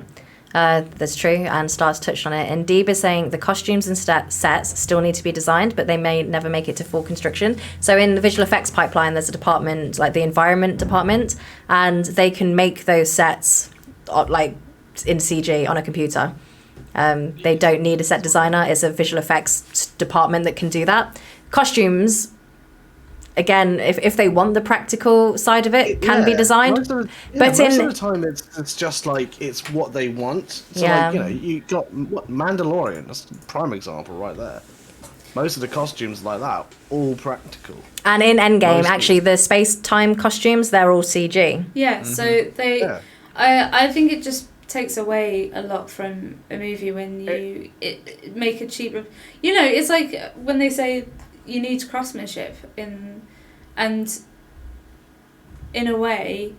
That's true, and Stars touched on it. And Deeb is saying the costumes and sets still need to be designed, but they may never make it to full construction. So in the visual effects pipeline, there's a department, like the environment department, and they can make those sets like in CG on a computer. They don't need a set designer. It's a visual effects department that can do that. Costumes, again, if they want the practical side of it, can be designed. Most of the time, it's just like it's what they want. So like, you got Mandalorian. That's a prime example right there. Most of the costumes like that, all practical. And in Endgame, actually, the space-time costumes, they're all CG. Yeah, so they... Yeah. I think it just takes away a lot from a movie when you make a cheaper... it's like when they say you need craftsmanship and in a way,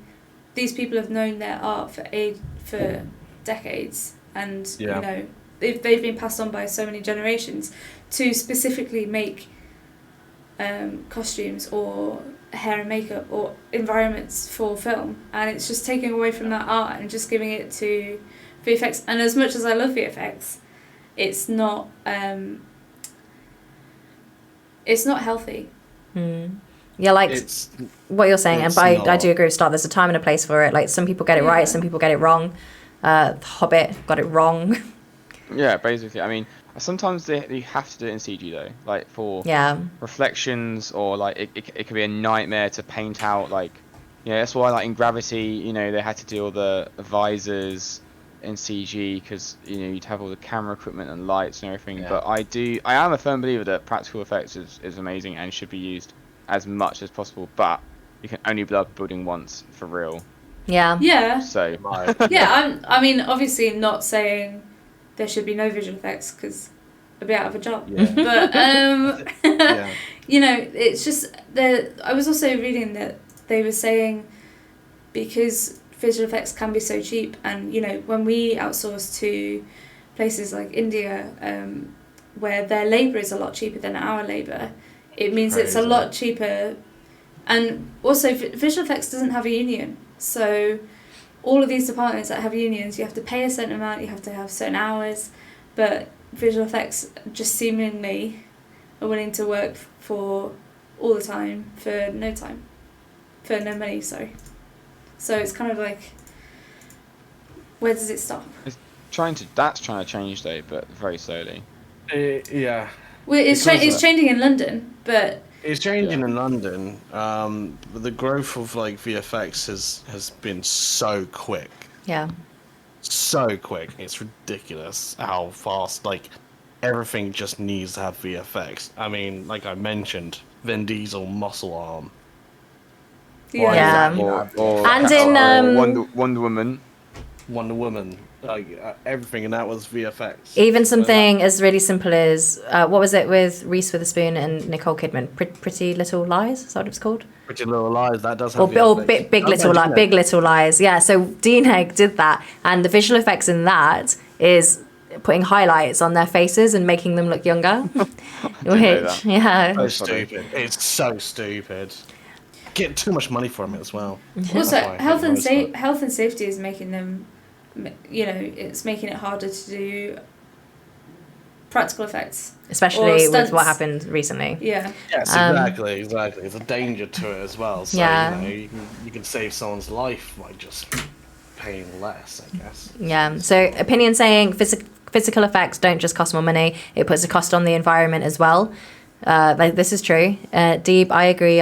these people have known their art for decades, and they've been passed on by so many generations. To specifically make costumes or hair and makeup or environments for film, and it's just taking away from that art and just giving it to VFX. And as much as I love VFX, it's not healthy. Yeah, like what you're saying, and I do agree with Star. There's a time and a place for it. Like some people get it right, some people get it wrong. The Hobbit got it wrong. Yeah, basically. I mean, sometimes you have to do it in CG though, like for reflections, or like it could be a nightmare to paint out. Like, that's why like in Gravity, they had to do all the visors in CG because you'd have all the camera equipment and lights and everything. But I am a firm believer that practical effects is amazing and should be used as much as possible, but you can only blow up a building once for real. Yeah. So I mean, obviously not saying there should be no visual effects because I'd be out of a job. Yeah. But it's just I was also reading that they were saying because visual effects can be so cheap, and when we outsource to places like India, where their labour is a lot cheaper than our labour, it means it's a lot cheaper. And also visual effects doesn't have a union, so all of these departments that have unions, you have to pay a certain amount, you have to have certain hours, but visual effects just seemingly are willing to work for all the time for no money, sorry. So it's kind of like, where does it stop? That's trying to change though, but very slowly. Yeah. Well, it's changing in London, but it's changing in London. But the growth of like VFX has been so quick. Yeah. So quick, it's ridiculous how fast like everything just needs to have VFX. I mean, like I mentioned, Vin Diesel muscle arm. Yeah. And in Wonder Woman, like everything, and that was VFX. Even something as really simple as what was it with Reese Witherspoon and Nicole Kidman? Pretty Little Lies, is that what it's called? Pretty Little Lies, that does have VFX. Big Little Lies. Yeah, so Dean Egg did that, and the visual effects in that is putting highlights on their faces and making them look younger. Which, so stupid. It's so stupid. Get too much money from it as well. Also, health and safety is making them, it's making it harder to do practical effects, especially with what happened recently. Yeah. Yes, exactly. There's a danger to it as well. So you can save someone's life by just paying less, I guess. Yeah. So opinion saying physical effects don't just cost more money; it puts a cost on the environment as well. This is true. Deeb, I agree.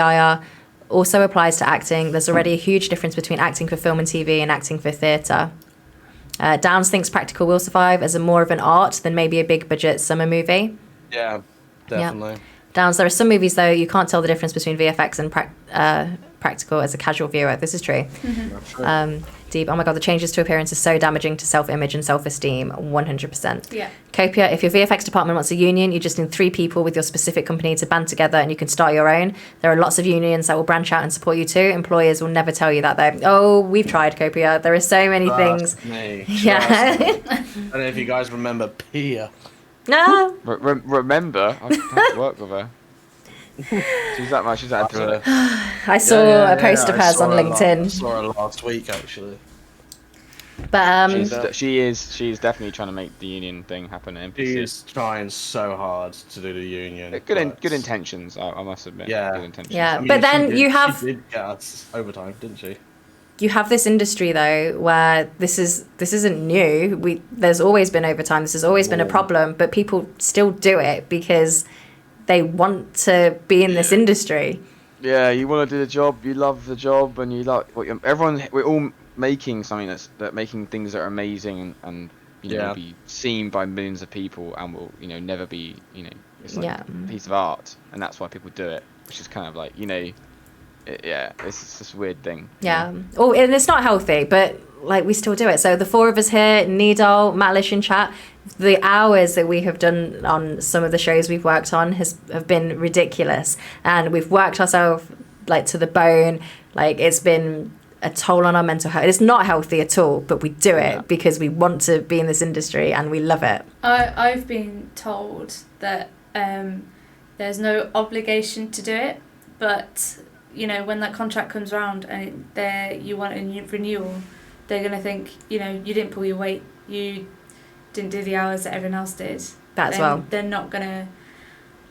Also applies to acting. There's already a huge difference between acting for film and TV and acting for theatre. Downs thinks practical will survive as more of an art than maybe a big budget summer movie. Yeah, definitely. Yeah. Downs, there are some movies though you can't tell the difference between VFX and practical as a casual viewer. This is true. Mm-hmm. Deep. Oh my god, the changes to appearance is so damaging to self-image and self-esteem. 100%. Yeah. Copia, if your VFX department wants a union, you just need 3 people with your specific company to band together and you can start your own. There are lots of unions that will branch out and support you too. Employers will never tell you that though. Oh, we've tried Copia. There are so many things. Me. Yeah. I don't know if you guys remember Pia. No. Remember, I had to work with her. She's that much. She's that. I saw a post of hers on LinkedIn. I saw her last week actually. But she's definitely trying to make the union thing happen at NPC. She is trying so hard to do the union. Good intentions, I must admit. Yeah. Good intentions. Yeah, I mean, but then she did get us overtime, didn't she? You have this industry though where this isn't new. There's always been overtime. This has always been a problem, but people still do it because they want to be in this industry. Yeah, you want to do the job, you love the job, and you like we're all making something making things that are amazing and be seen by millions of people and will never be it's like a piece of art, and that's why people do it, which is kind of like it's this weird thing. Yeah. Oh, and it's not healthy, but like we still do it. So the four of us here, Needle, Matlish and Chat, the hours that we have done on some of the shows we've worked on have been ridiculous, and we've worked ourselves like to the bone. Like it's been a toll on our mental health. It's not healthy at all, but we do it because we want to be in this industry and we love it. I've been told that there's no obligation to do it, but when that contract comes around and you want a renewal, they're going to think, you didn't pull your weight, you didn't do the hours that everyone else did. They're not going to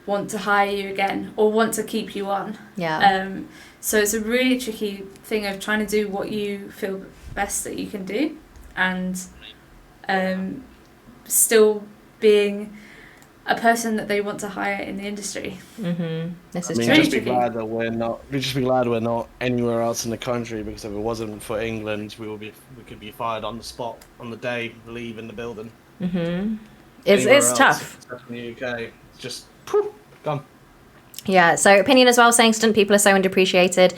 want to hire you again or want to keep you on. Yeah. So it's a really tricky thing of trying to do what you feel best that you can do, and still being a person that they want to hire in the industry. This is Just be glad that we're not anywhere else in the country, because if it wasn't for England, we could be fired on the spot, on the day, leaving the building. It's tough. In the UK, it's just poof, gone. Yeah, so opinion as well, saying stunt people are so underappreciated.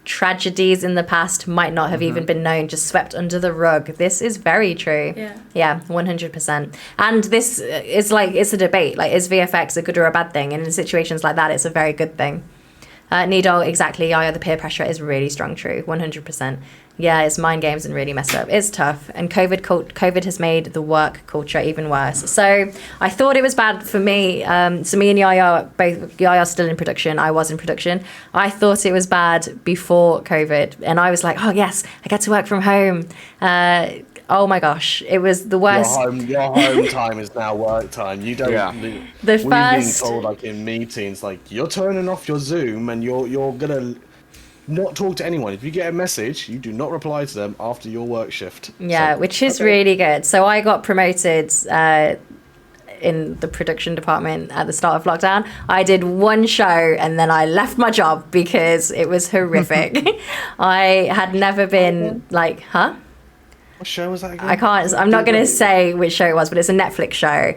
Tragedies in the past might not have even been known, just swept under the rug. This is very true. Yeah, 100%. And this is it's a debate. Like, is VFX a good or a bad thing? And in situations like that, it's a very good thing. Needle, exactly. Iahiah, the peer pressure is really strong, true, 100%. Yeah, it's mind games and really messed up. It's tough. And COVID has made the work culture even worse. So I thought it was bad for me. So me and Iahiah still in production. I was in production. I thought it was bad before COVID. And I was like, oh, yes, I get to work from home. Oh my gosh, it was the worst. Your home time is now work time. You don't. Yeah. We've been told, like in meetings, like you're turning off your Zoom and you're gonna not talk to anyone. If you get a message, you do not reply to them after your work shift. Yeah, which is really good. So I got promoted in the production department at the start of lockdown. I did one show and then I left my job because it was horrific. I had never been like, What show was that again? I'm not going to say which show it was, but it's a Netflix show.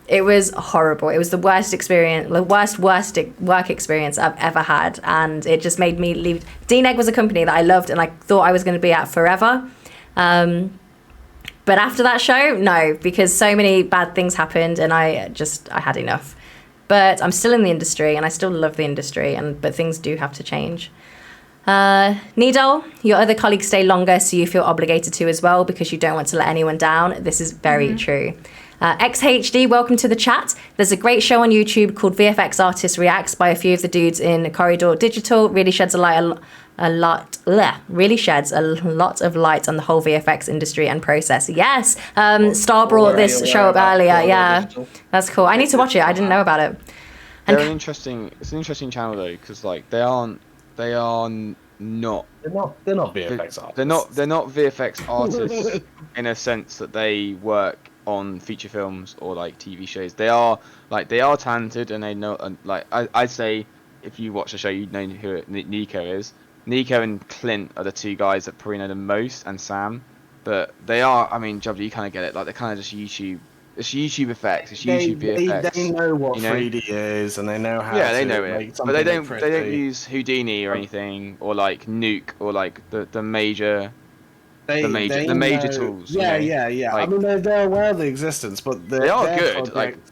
It was horrible. It was the worst work experience I've ever had. And it just made me leave. DNEG was a company that I loved and I thought I was going to be at forever. But after that show, no, because so many bad things happened and I had enough. But I'm still in the industry and I still love the industry, but things do have to change. Needle, your other colleagues stay longer, so you feel obligated to as well because you don't want to let anyone down. This is very true. XHD, welcome to the chat. There's a great show on YouTube called VFX Artist Reacts by a few of the dudes in Corridor Digital. Really sheds a lot of light on the whole VFX industry and process. Yes, Star brought this show up earlier. Yeah, that's cool. I need to watch it. I didn't know about it. It's an interesting channel though, because like they're not VFX artists. They're not VFX artists in a sense that they work on feature films or like TV shows. They are talented and they know. And like I'd say, if you watch the show, you know who Nico is. Nico and Clint are the two guys that probably know the most, and Sam. But they are. I mean, Jobs, you kind of get it. Like they're kind of just YouTube. It's YouTube effects. It's YouTube VFX. They know what 3D is, and they know how. Yeah, they know it, but they don't use Houdini or anything, or like Nuke, or like the major the major tools. Yeah, you know? yeah. Like, I mean, they're aware of the existence, but they are good.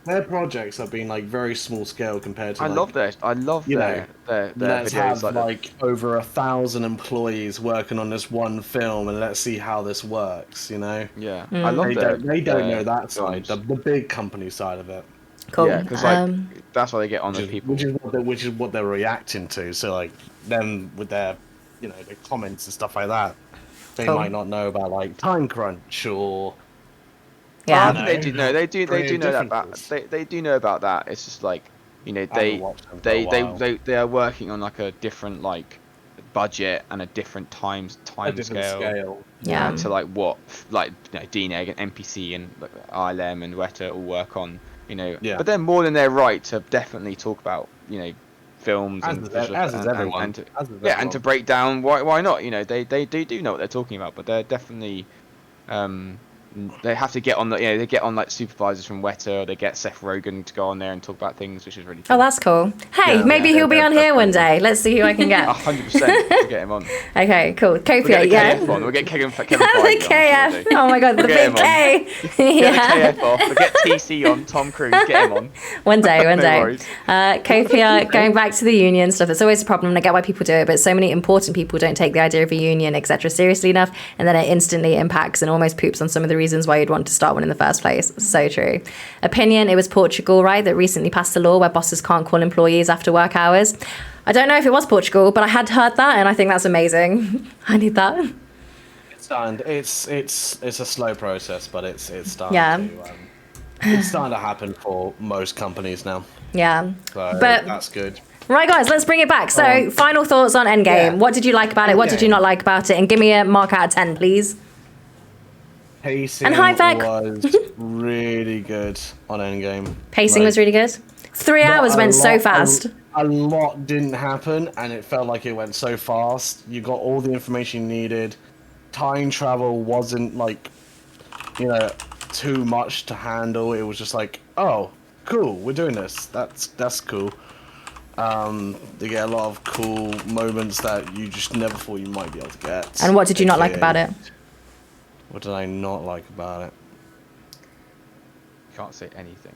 Their projects have been like very small scale compared to. I love their let's videos. have like over 1,000 employees working on this one film, and let's see how this works. You know. Yeah, I love They don't know that films. side, the big company side of it. Cool. Yeah, because that's why they get on the people. Which is what they're reacting to. So like them with their, their comments and stuff like that. They might not know about like time crunch or. Yeah, they do know. They do know that. They do know about that. It's just like, they are working on like a different like budget and a different time scale. Yeah. To like what DNEG and NPC and ILM and Weta all work on. Yeah. But they're more than their right to definitely talk about films and to break down why not. They do know what they're talking about, but they're definitely they have to get on they get on like supervisors from Weta, or they get Seth Rogen to go on there and talk about things, which is really cool. Oh, that's cool. Hey, maybe he'll be on here one day. Let's see who I can get. 100% we'll get him on. Okay, cool. Copia, We'll get Kevin the KF. Oh my god, the big K. Get the KF off. We'll get TC on, Tom Cruise, get him on. One day. Worries. Copia, going back to the union stuff, it's always a problem, and I get why people do it, but so many important people don't take the idea of a union, etc. seriously enough, and then it instantly impacts and almost poops on some of the reasons why you'd want to start one in the first place. So true. Opinion, it was Portugal, right, that recently passed a law where bosses can't call employees after work hours. I don't know if it was Portugal, but I had heard that, and I think that's amazing. I need that. It's a slow process, but it's starting to it's starting to happen for most companies now. Yeah. So but that's good. Right, guys, let's bring it back. So, final thoughts on Endgame. Yeah. What did you like about it? What did you not like about it? And give me a mark out of 10, please. Pacing And hi, Vec. was really good on Endgame. Pacing was really good. 3 hours went so fast. A lot didn't happen, and it felt like it went so fast. You got all the information you needed. Time travel wasn't like, too much to handle. It was just like, oh, cool, we're doing this. That's cool. They get a lot of cool moments that you just never thought you might be able to get. And what did you not like about it? What did I not like about it? Can't say anything.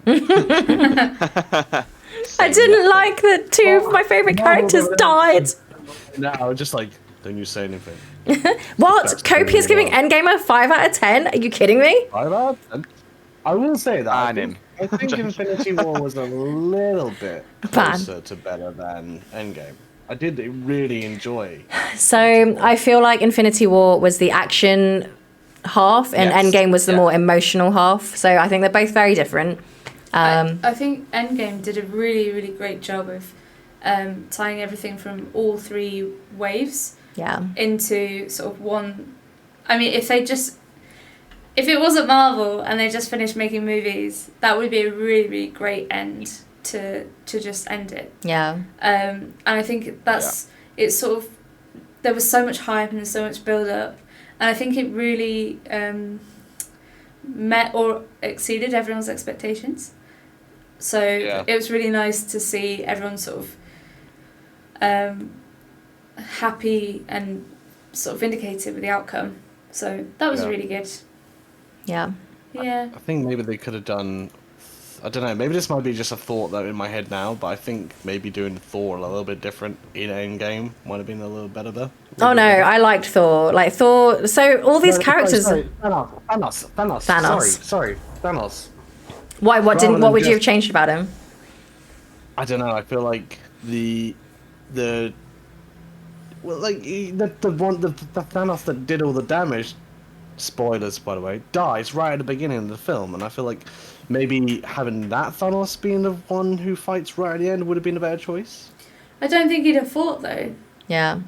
I didn't like that two of my favourite characters died. No, I was just like, don't you say anything. What? Copia's giving Endgame a 5 out of 10? Are you kidding me? 5 out of 10? I will say that. I think Joking. Infinity War was a little bit closer to better than Endgame. I did really enjoy. So I feel like Infinity War was the action half, and Endgame was the more emotional half. So I think they're both very different. I think Endgame did a really, really great job of tying everything from all three waves into sort of one. I mean, if it wasn't Marvel and they just finished making movies, that would be a really, really great end to just end it. Yeah. And I think it's sort of, there was so much hype and so much build up, and I think it really met or exceeded everyone's expectations. So it was really nice to see everyone sort of happy and sort of vindicated with the outcome. So that was really good. Yeah. Yeah. I think maybe they could have done, I don't know, maybe this might be just a thought that in my head now, but I think maybe doing Thor a little bit different in Endgame might have been a little better there. Oh no, I liked Thor. Like Thor, so all these characters... Sorry. Thanos. Sorry, Thanos. Why? What would you have changed about him? I don't know, I feel like the Thanos that did all the damage, spoilers by the way, dies right at the beginning of the film, and I feel like maybe having that Thanos being the one who fights right at the end would have been a better choice. I don't think he'd have fought though. Yeah.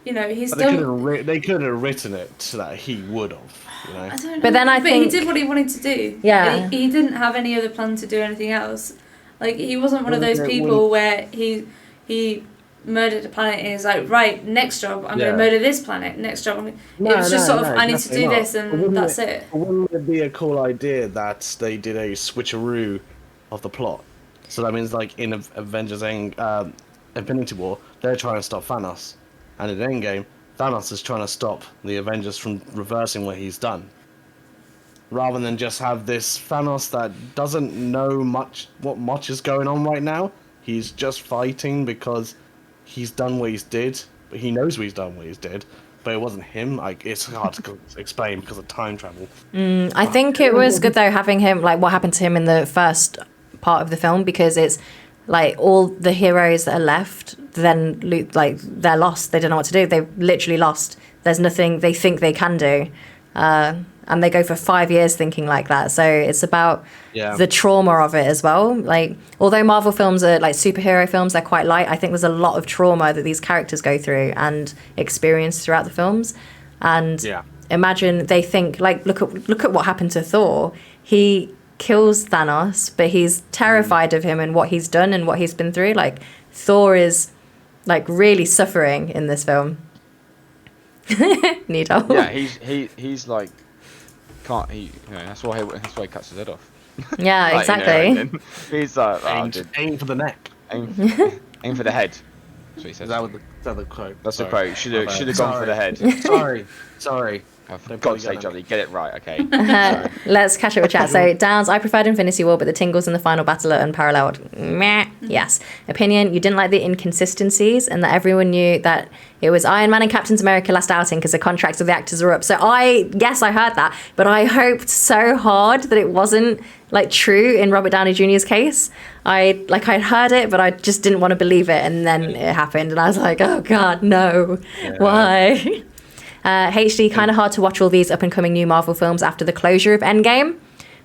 He's still... They could have written it so that he would have. I don't know. But then I think he did what he wanted to do. Yeah. He didn't have any other plan to do anything else. Like he wasn't one of those people where he murdered a planet and he's like, right, next job I'm going to murder this planet. Next job, it was just I need to do this, and that's it. Wouldn't it be a cool idea that they did a switcheroo of the plot? So that means like in Avengers Infinity War, they're trying to stop Thanos, and in Endgame, Thanos is trying to stop the Avengers from reversing what he's done. Rather than just have this Thanos that doesn't know what much is going on right now. He's just fighting because he's done what he's did. But he knows he's done what he's did. But it wasn't him. Like, it's hard to explain because of time travel. I think it was good though having him, like what happened to him in the first part of the film, because it's like all the heroes that are left, then like they're lost. They don't know what to do. They've literally lost. There's nothing they think they can do. And they go for 5 years thinking like that. So it's about the trauma of it as well. Like, although Marvel films are like superhero films, they're quite light. I think there's a lot of trauma that these characters go through and experience throughout the films. And imagine they think, like, look at what happened to Thor. He kills Thanos, but he's terrified of him and what he's done and what he's been through. Like, Thor is like really suffering in this film. Needle. Yeah, he's like. That's why he cuts his head off. Yeah, like, exactly. He's like, aim for the neck. Aim for the head. That's what he says. Is that the quote? That's the quote. Should have gone for the head. Sorry. Oh, for God's sake, Johnny, get it right, okay. Let's catch up with chat. So, Downs, I preferred Infinity War, but the tingles in the final battle are unparalleled. Meh. Yes. Opinion, you didn't like the inconsistencies and that everyone knew that it was Iron Man and Captain America last outing because the contracts of the actors are up. So yes, I heard that, but I hoped so hard that it wasn't like true in Robert Downey Jr.'s case. I'd heard it, but I just didn't want to believe it. And then it happened and I was like, oh God, no. Yeah. Why? HD, kind of hard to watch all these up-and-coming new Marvel films after the closure of Endgame.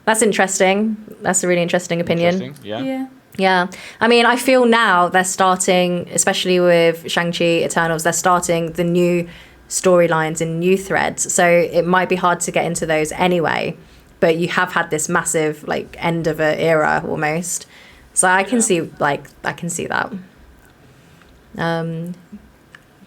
That's interesting. That's a really interesting opinion. Yeah. I mean, I feel now they're starting, especially with Shang-Chi, Eternals, they're starting the new storylines and new threads. So it might be hard to get into those anyway. But you have had this massive, like, end of an era almost. So I can see that.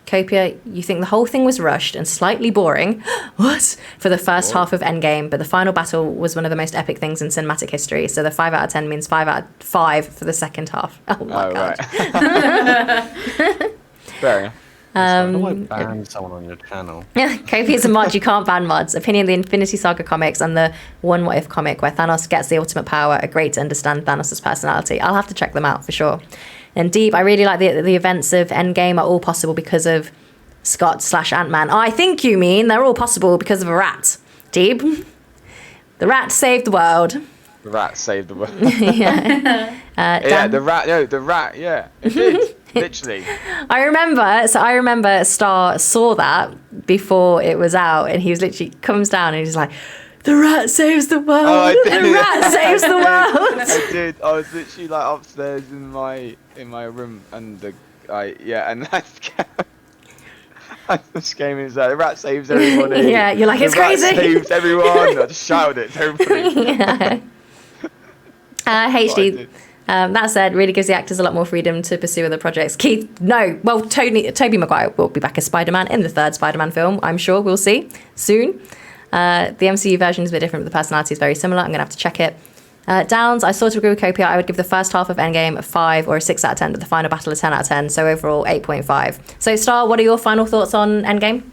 Copia, you think the whole thing was rushed and slightly boring. What? For the first half of Endgame, but the final battle was one of the most epic things in cinematic history. So the 5 out of 10 means 5 out of 5 for the second half. Oh my God. Right. Fair enough. I won't ban someone on your channel. Yeah, Kofi's a mod. You can't ban mods. Opinion: the Infinity Saga comics and the One What If comic where Thanos gets the ultimate power are great to understand Thanos' personality. I'll have to check them out for sure. And Deep, I really like the events of Endgame are all possible because of Scott/Ant-Man. Oh, I think you mean they're all possible because of a rat. Deep, the rat saved the world. The rat saved the world. Yeah. The rat. Yeah, it did. Literally. I remember Star saw that before it was out, and he was literally comes down and he's like, "The rat saves the world. Oh, the rat saves the world." I did. I was literally like upstairs in my room, and I just came in and said, "The rat saves everybody." Yeah, you're like, it's crazy. The rat saves everyone. I just shouted it to everybody. Yeah. HD. That said, really gives the actors a lot more freedom to pursue other projects. Keith, no. Well, Tobey Maguire will be back as Spider-Man in the third Spider-Man film. I'm sure we'll see soon. The MCU version is a bit different, but the personality is very similar. I'm going to have to check it. Downs, I sort of agree with Copia. I would give the first half of Endgame a 5 or a 6 out of 10, but the final battle a 10 out of 10. So overall, 8.5. So, Star, what are your final thoughts on Endgame?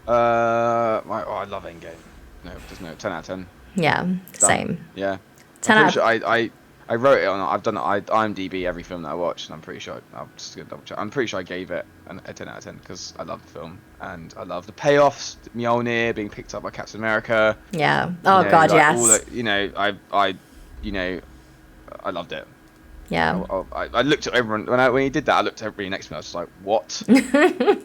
I love Endgame. No, there's no 10 out of 10. Yeah, Done. Same. Yeah. 10 out of I wrote it on. I've done IMDb every film that I watched, and I'm pretty sure. I'm just gonna double check. I'm pretty sure I gave it a 10 out of 10 because I love the film and I love the payoffs. Mjolnir being picked up by Captain America. Yeah. Oh God, yes. All that, I loved it. Yeah. I looked at everyone when he did that. I looked at everybody next to me. I was just like, what? I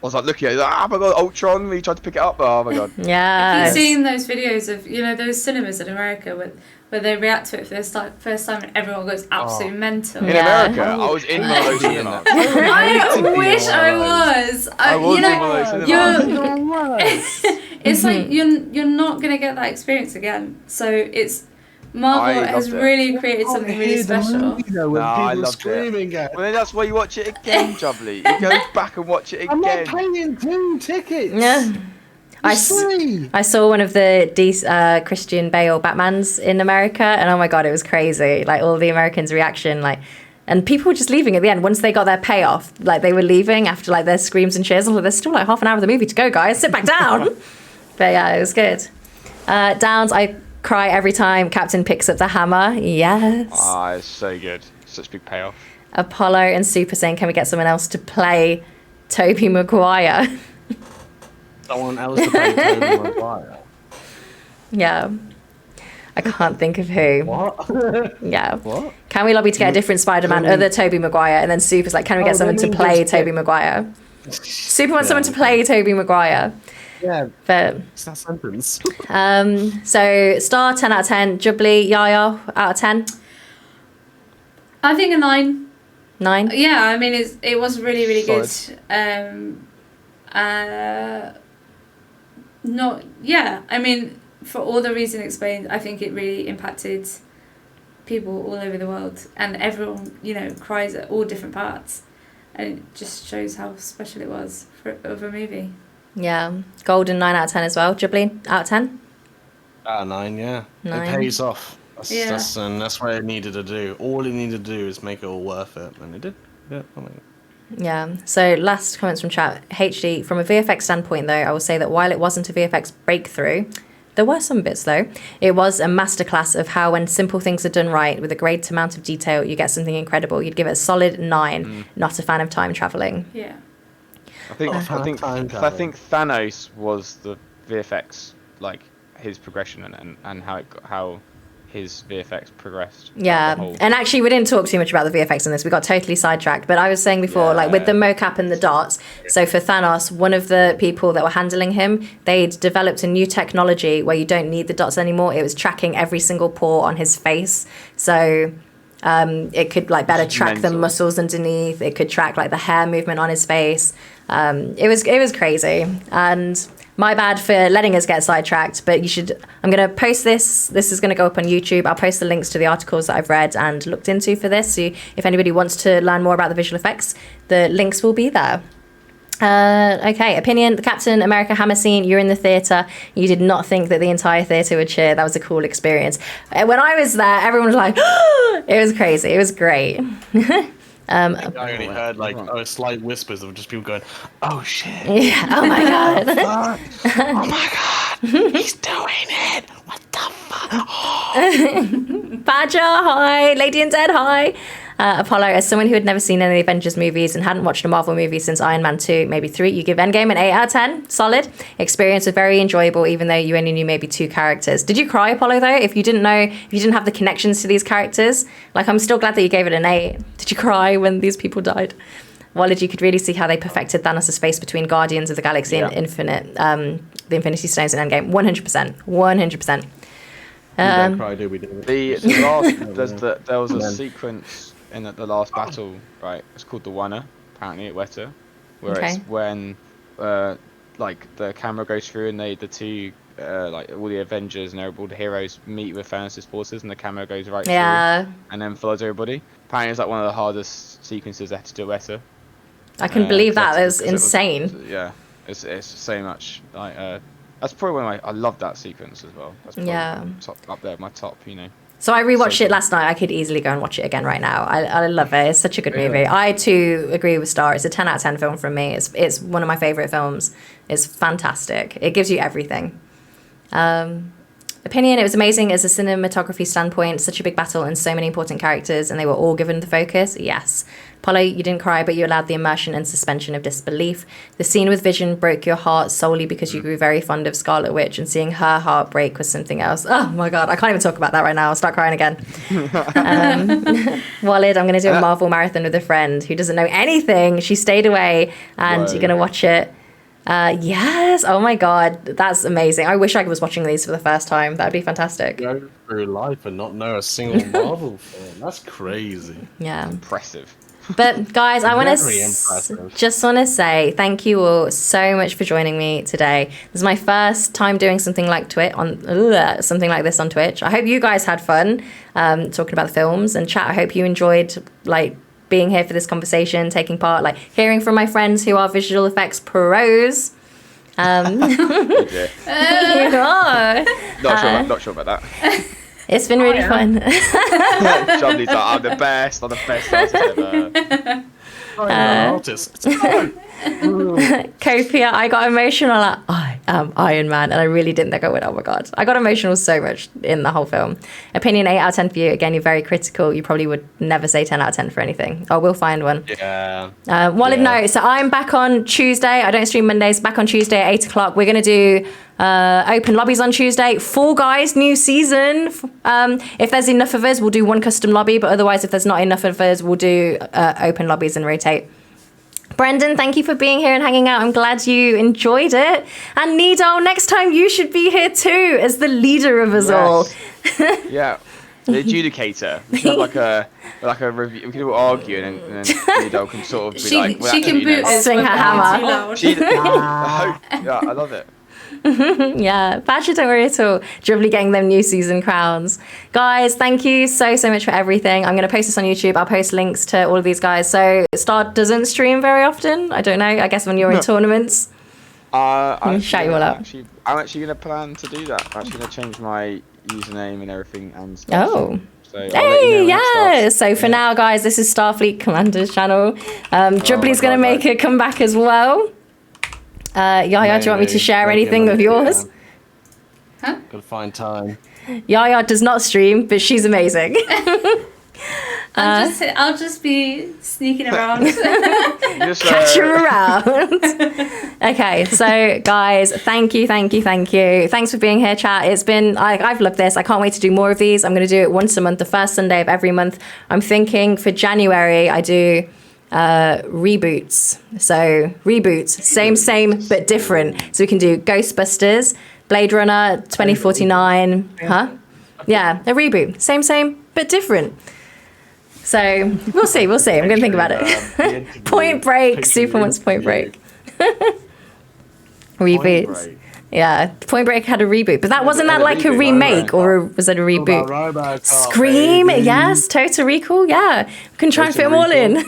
was like looking at it, like, oh my God, Ultron, when he tried to pick it up. Oh my God. Yeah. Have you seen those videos of, those cinemas in America where they react to it for the first time and everyone goes absolutely mental? In America, I was in one of those cinemas. I wish I was. I was in one of those cinemas. It's like you're not going to get that experience again. So it's... Marvel has really created something really special. I loved it. Well, then that's why you watch it again, Jubbly. You go back and watch it again. I'm not paying 2 tickets. Yeah. I saw one of the Christian Bale Batmans in America, and oh my God, it was crazy. Like all the Americans' reaction, like And people were just leaving at the end. Once they got their payoff, like they were leaving after like their screams and cheers. Like, there's still like half an hour of the movie to go, guys. Sit back down. But yeah, it was good. Downs, I cry every time Captain picks up the hammer. Yes. It's so good. Such big payoff. Apollo and Super saying, can we get someone else to play Tobey Maguire? Someone else to play Tobey Maguire? Yeah. I can't think of who. What? Yeah. What? Can we lobby to get a different Spider-Man other Tobey Maguire? And then Super's like, can we get someone to play Tobey Maguire? Super wants someone to play Tobey Maguire. Yeah. But It's that sentence. so star 10 out of 10. Jubbly, Iahiah out of 10. I think a 9. 9. Yeah, I mean it was really, really good. I mean, for all the reasons explained, I think it really impacted people all over the world, and everyone, you know, cries at all different parts, and it just shows how special it was of a movie. Yeah. Golden 9 out of 10 as well. Jubbly, out of 10. 9, yeah. 9. It pays off. Yeah. That's what it needed to do. All it needed to do is make it all worth it, and it did. Yeah. Yeah. So last comments from chat. HD, from a VFX standpoint, though, I will say that while it wasn't a VFX breakthrough, there were some bits, though. It was a masterclass of how, when simple things are done right with a great amount of detail, you get something incredible. You'd give it a solid 9. Not a fan of time traveling. Yeah. I think Thanos was the VFX, like his progression and how his VFX progressed. Yeah, and actually we didn't talk too much about the VFX in this. We got totally sidetracked. But I was saying before, like with the mocap and the dots. So for Thanos, one of the people that were handling him, they'd developed a new technology where you don't need the dots anymore. It was tracking every single pore on his face. So it could like better track the muscles underneath. It could track like the hair movement on his face. It was crazy. And my bad for letting us get sidetracked, but I'm going to post this. This is going to go up on YouTube. I'll post the links to the articles that I've read and looked into for this. So if anybody wants to learn more about the visual effects, the links will be there. Okay, opinion. The Captain America hammer scene, you're in the theatre. You did not think that the entire theatre would cheer. That was a cool experience. When I was there, everyone was like, it was crazy. It was great. I only heard like slight whispers of just people going, "Oh shit! Yeah. Oh my god! Oh my god! He's doing it! What the fuck?" Oh. Badger, hi. Lady and Dead, hi. Apollo, as someone who had never seen any of the Avengers movies and hadn't watched a Marvel movie since Iron Man 2, maybe 3, you give Endgame an 8 out of 10. Solid. Experience was very enjoyable, even though you only knew maybe 2 characters. Did you cry, Apollo, though? If you didn't have the connections to these characters? Like, I'm still glad that you gave it an 8. Did you cry when these people died? Walid, you could really see how they perfected Thanos' face between Guardians of the Galaxy and the Infinity Stones in Endgame. 100%. 100%. Don't cry, do we? There was a sequence in the last battle, right? It's called the Wanna, apparently at Weta, where it's when like the camera goes through and the two like all the Avengers and all the heroes meet with Thanos' forces, and the camera goes right through and then follows everybody. Apparently, it's like one of the hardest sequences they had to do at Weta. I can believe that. It was insane. It's so much like that's probably one of I love that sequence as well. That's probably up there, my top, you know. So I rewatched it last night. I could easily go and watch it again right now. I love it. It's such a good movie. I too agree with Star. It's a 10 out of 10 film from me. It's one of my favorite films. It's fantastic. It gives you everything. Opinion, it was amazing as a cinematography standpoint. Such a big battle and so many important characters, and they were all given the focus. Yes. Apollo, you didn't cry, but you allowed the immersion and suspension of disbelief. The scene with Vision broke your heart solely because you grew very fond of Scarlet Witch, and seeing her heart break was something else. Oh my god, I can't even talk about that right now. I'll start crying again. Walid, I'm going to do a Marvel marathon with a friend who doesn't know anything. She stayed away, and you're going to watch it. Yes. Oh my god, that's amazing. I wish I was watching these for the first time. That'd be fantastic. Go through life and not know a single Marvel film. That's crazy. Yeah. Impressive. But guys, I want to just want to say thank you all so much for joining me today. This is my first time doing something like something like this on Twitch. I hope you guys had fun talking about the films, and chat. I hope you enjoyed like being here for this conversation, taking part, like hearing from my friends who are visual effects pros. Not sure about that. It's been really fun. Johnny's like, I'm the best artist ever. Artist. Copia, I got emotional at I am Iron Man, and I really didn't think I would. Oh my god, I got emotional so much in the whole film. Opinion 8 out of 10 for you. Again, you're very critical. You probably would never say 10 out of 10 for anything. Oh, we'll find one. Yeah. Wallet note. So I'm back on Tuesday. I don't stream Mondays. Back on Tuesday at 8 o'clock. We're gonna do open lobbies on Tuesday. Fall Guys new season. If there's enough of us, we'll do one custom lobby. But otherwise, if there's not enough of us, we'll do open lobbies and rotate. Brendan, thank you for being here and hanging out. I'm glad you enjoyed it. And Nido, next time you should be here too as the leader of us all. Yeah, the adjudicator. We should have like a review. We could all argue, and then Nido can sort of be like, well, she can boot us swing her hammer. I love it. Yeah, Patrick, don't worry at all. Jubbly getting them new season crowns. Guys, thank you so much for everything. I'm going to post this on YouTube. I'll post links to all of these guys. So Star doesn't stream very often. I don't know. I guess when you're in tournaments. I'm shout you all out. I'm actually going to plan to do that. I'm actually going to change my username and everything and stuff. Oh. So hey, yeah. So for now, guys, this is Starfleet Commander's channel. Jubbly's going to make a comeback as well. Iahiah, do you want me to share anything of yours? Huh? Gotta find time. Iahiah does not stream, but she's amazing. I'll just be sneaking around. Catch her around. Okay, so guys, thank you. Thanks for being here, chat. It's been, I've loved this. I can't wait to do more of these. I'm going to do it once a month, the first Sunday of every month. I'm thinking for January, I do reboots. So reboots, same but different. So we can do Ghostbusters, Blade Runner 2049. Yeah, a reboot, same but different. So we'll see. I'm gonna think about it. Point Break. Super wants Point Break. Reboots. Yeah, Point Break had a reboot, but wasn't that like a remake, or was it a reboot? Scream, yes. Total Recall, yeah. We can try and fit them all in.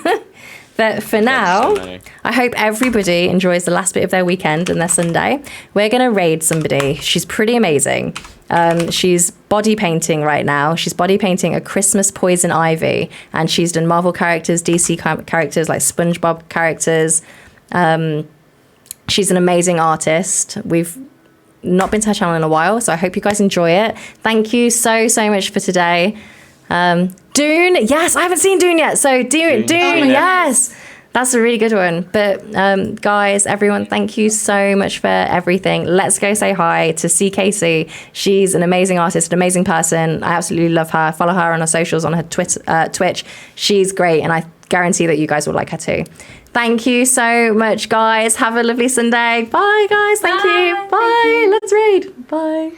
But for now, I hope everybody enjoys the last bit of their weekend and their Sunday. We're going to raid somebody. She's pretty amazing. She's body painting right now. She's body painting a Christmas Poison Ivy. And she's done Marvel characters, DC characters, like SpongeBob characters. She's an amazing artist. We've not been to her channel in a while, so I hope you guys enjoy it. Thank you so much for today. Dune, yes, I haven't seen Dune yet. So Dune, yes, that's a really good one. But guys, everyone, thank you so much for everything. Let's go say hi to CKC. She's an amazing artist, an amazing person. I absolutely love her. Follow her on her socials, on her Twitch. She's great, and I guarantee that you guys will like her too. Thank you so much, guys. Have a lovely Sunday. Bye, guys. Thank you. Bye. Let's raid. Bye.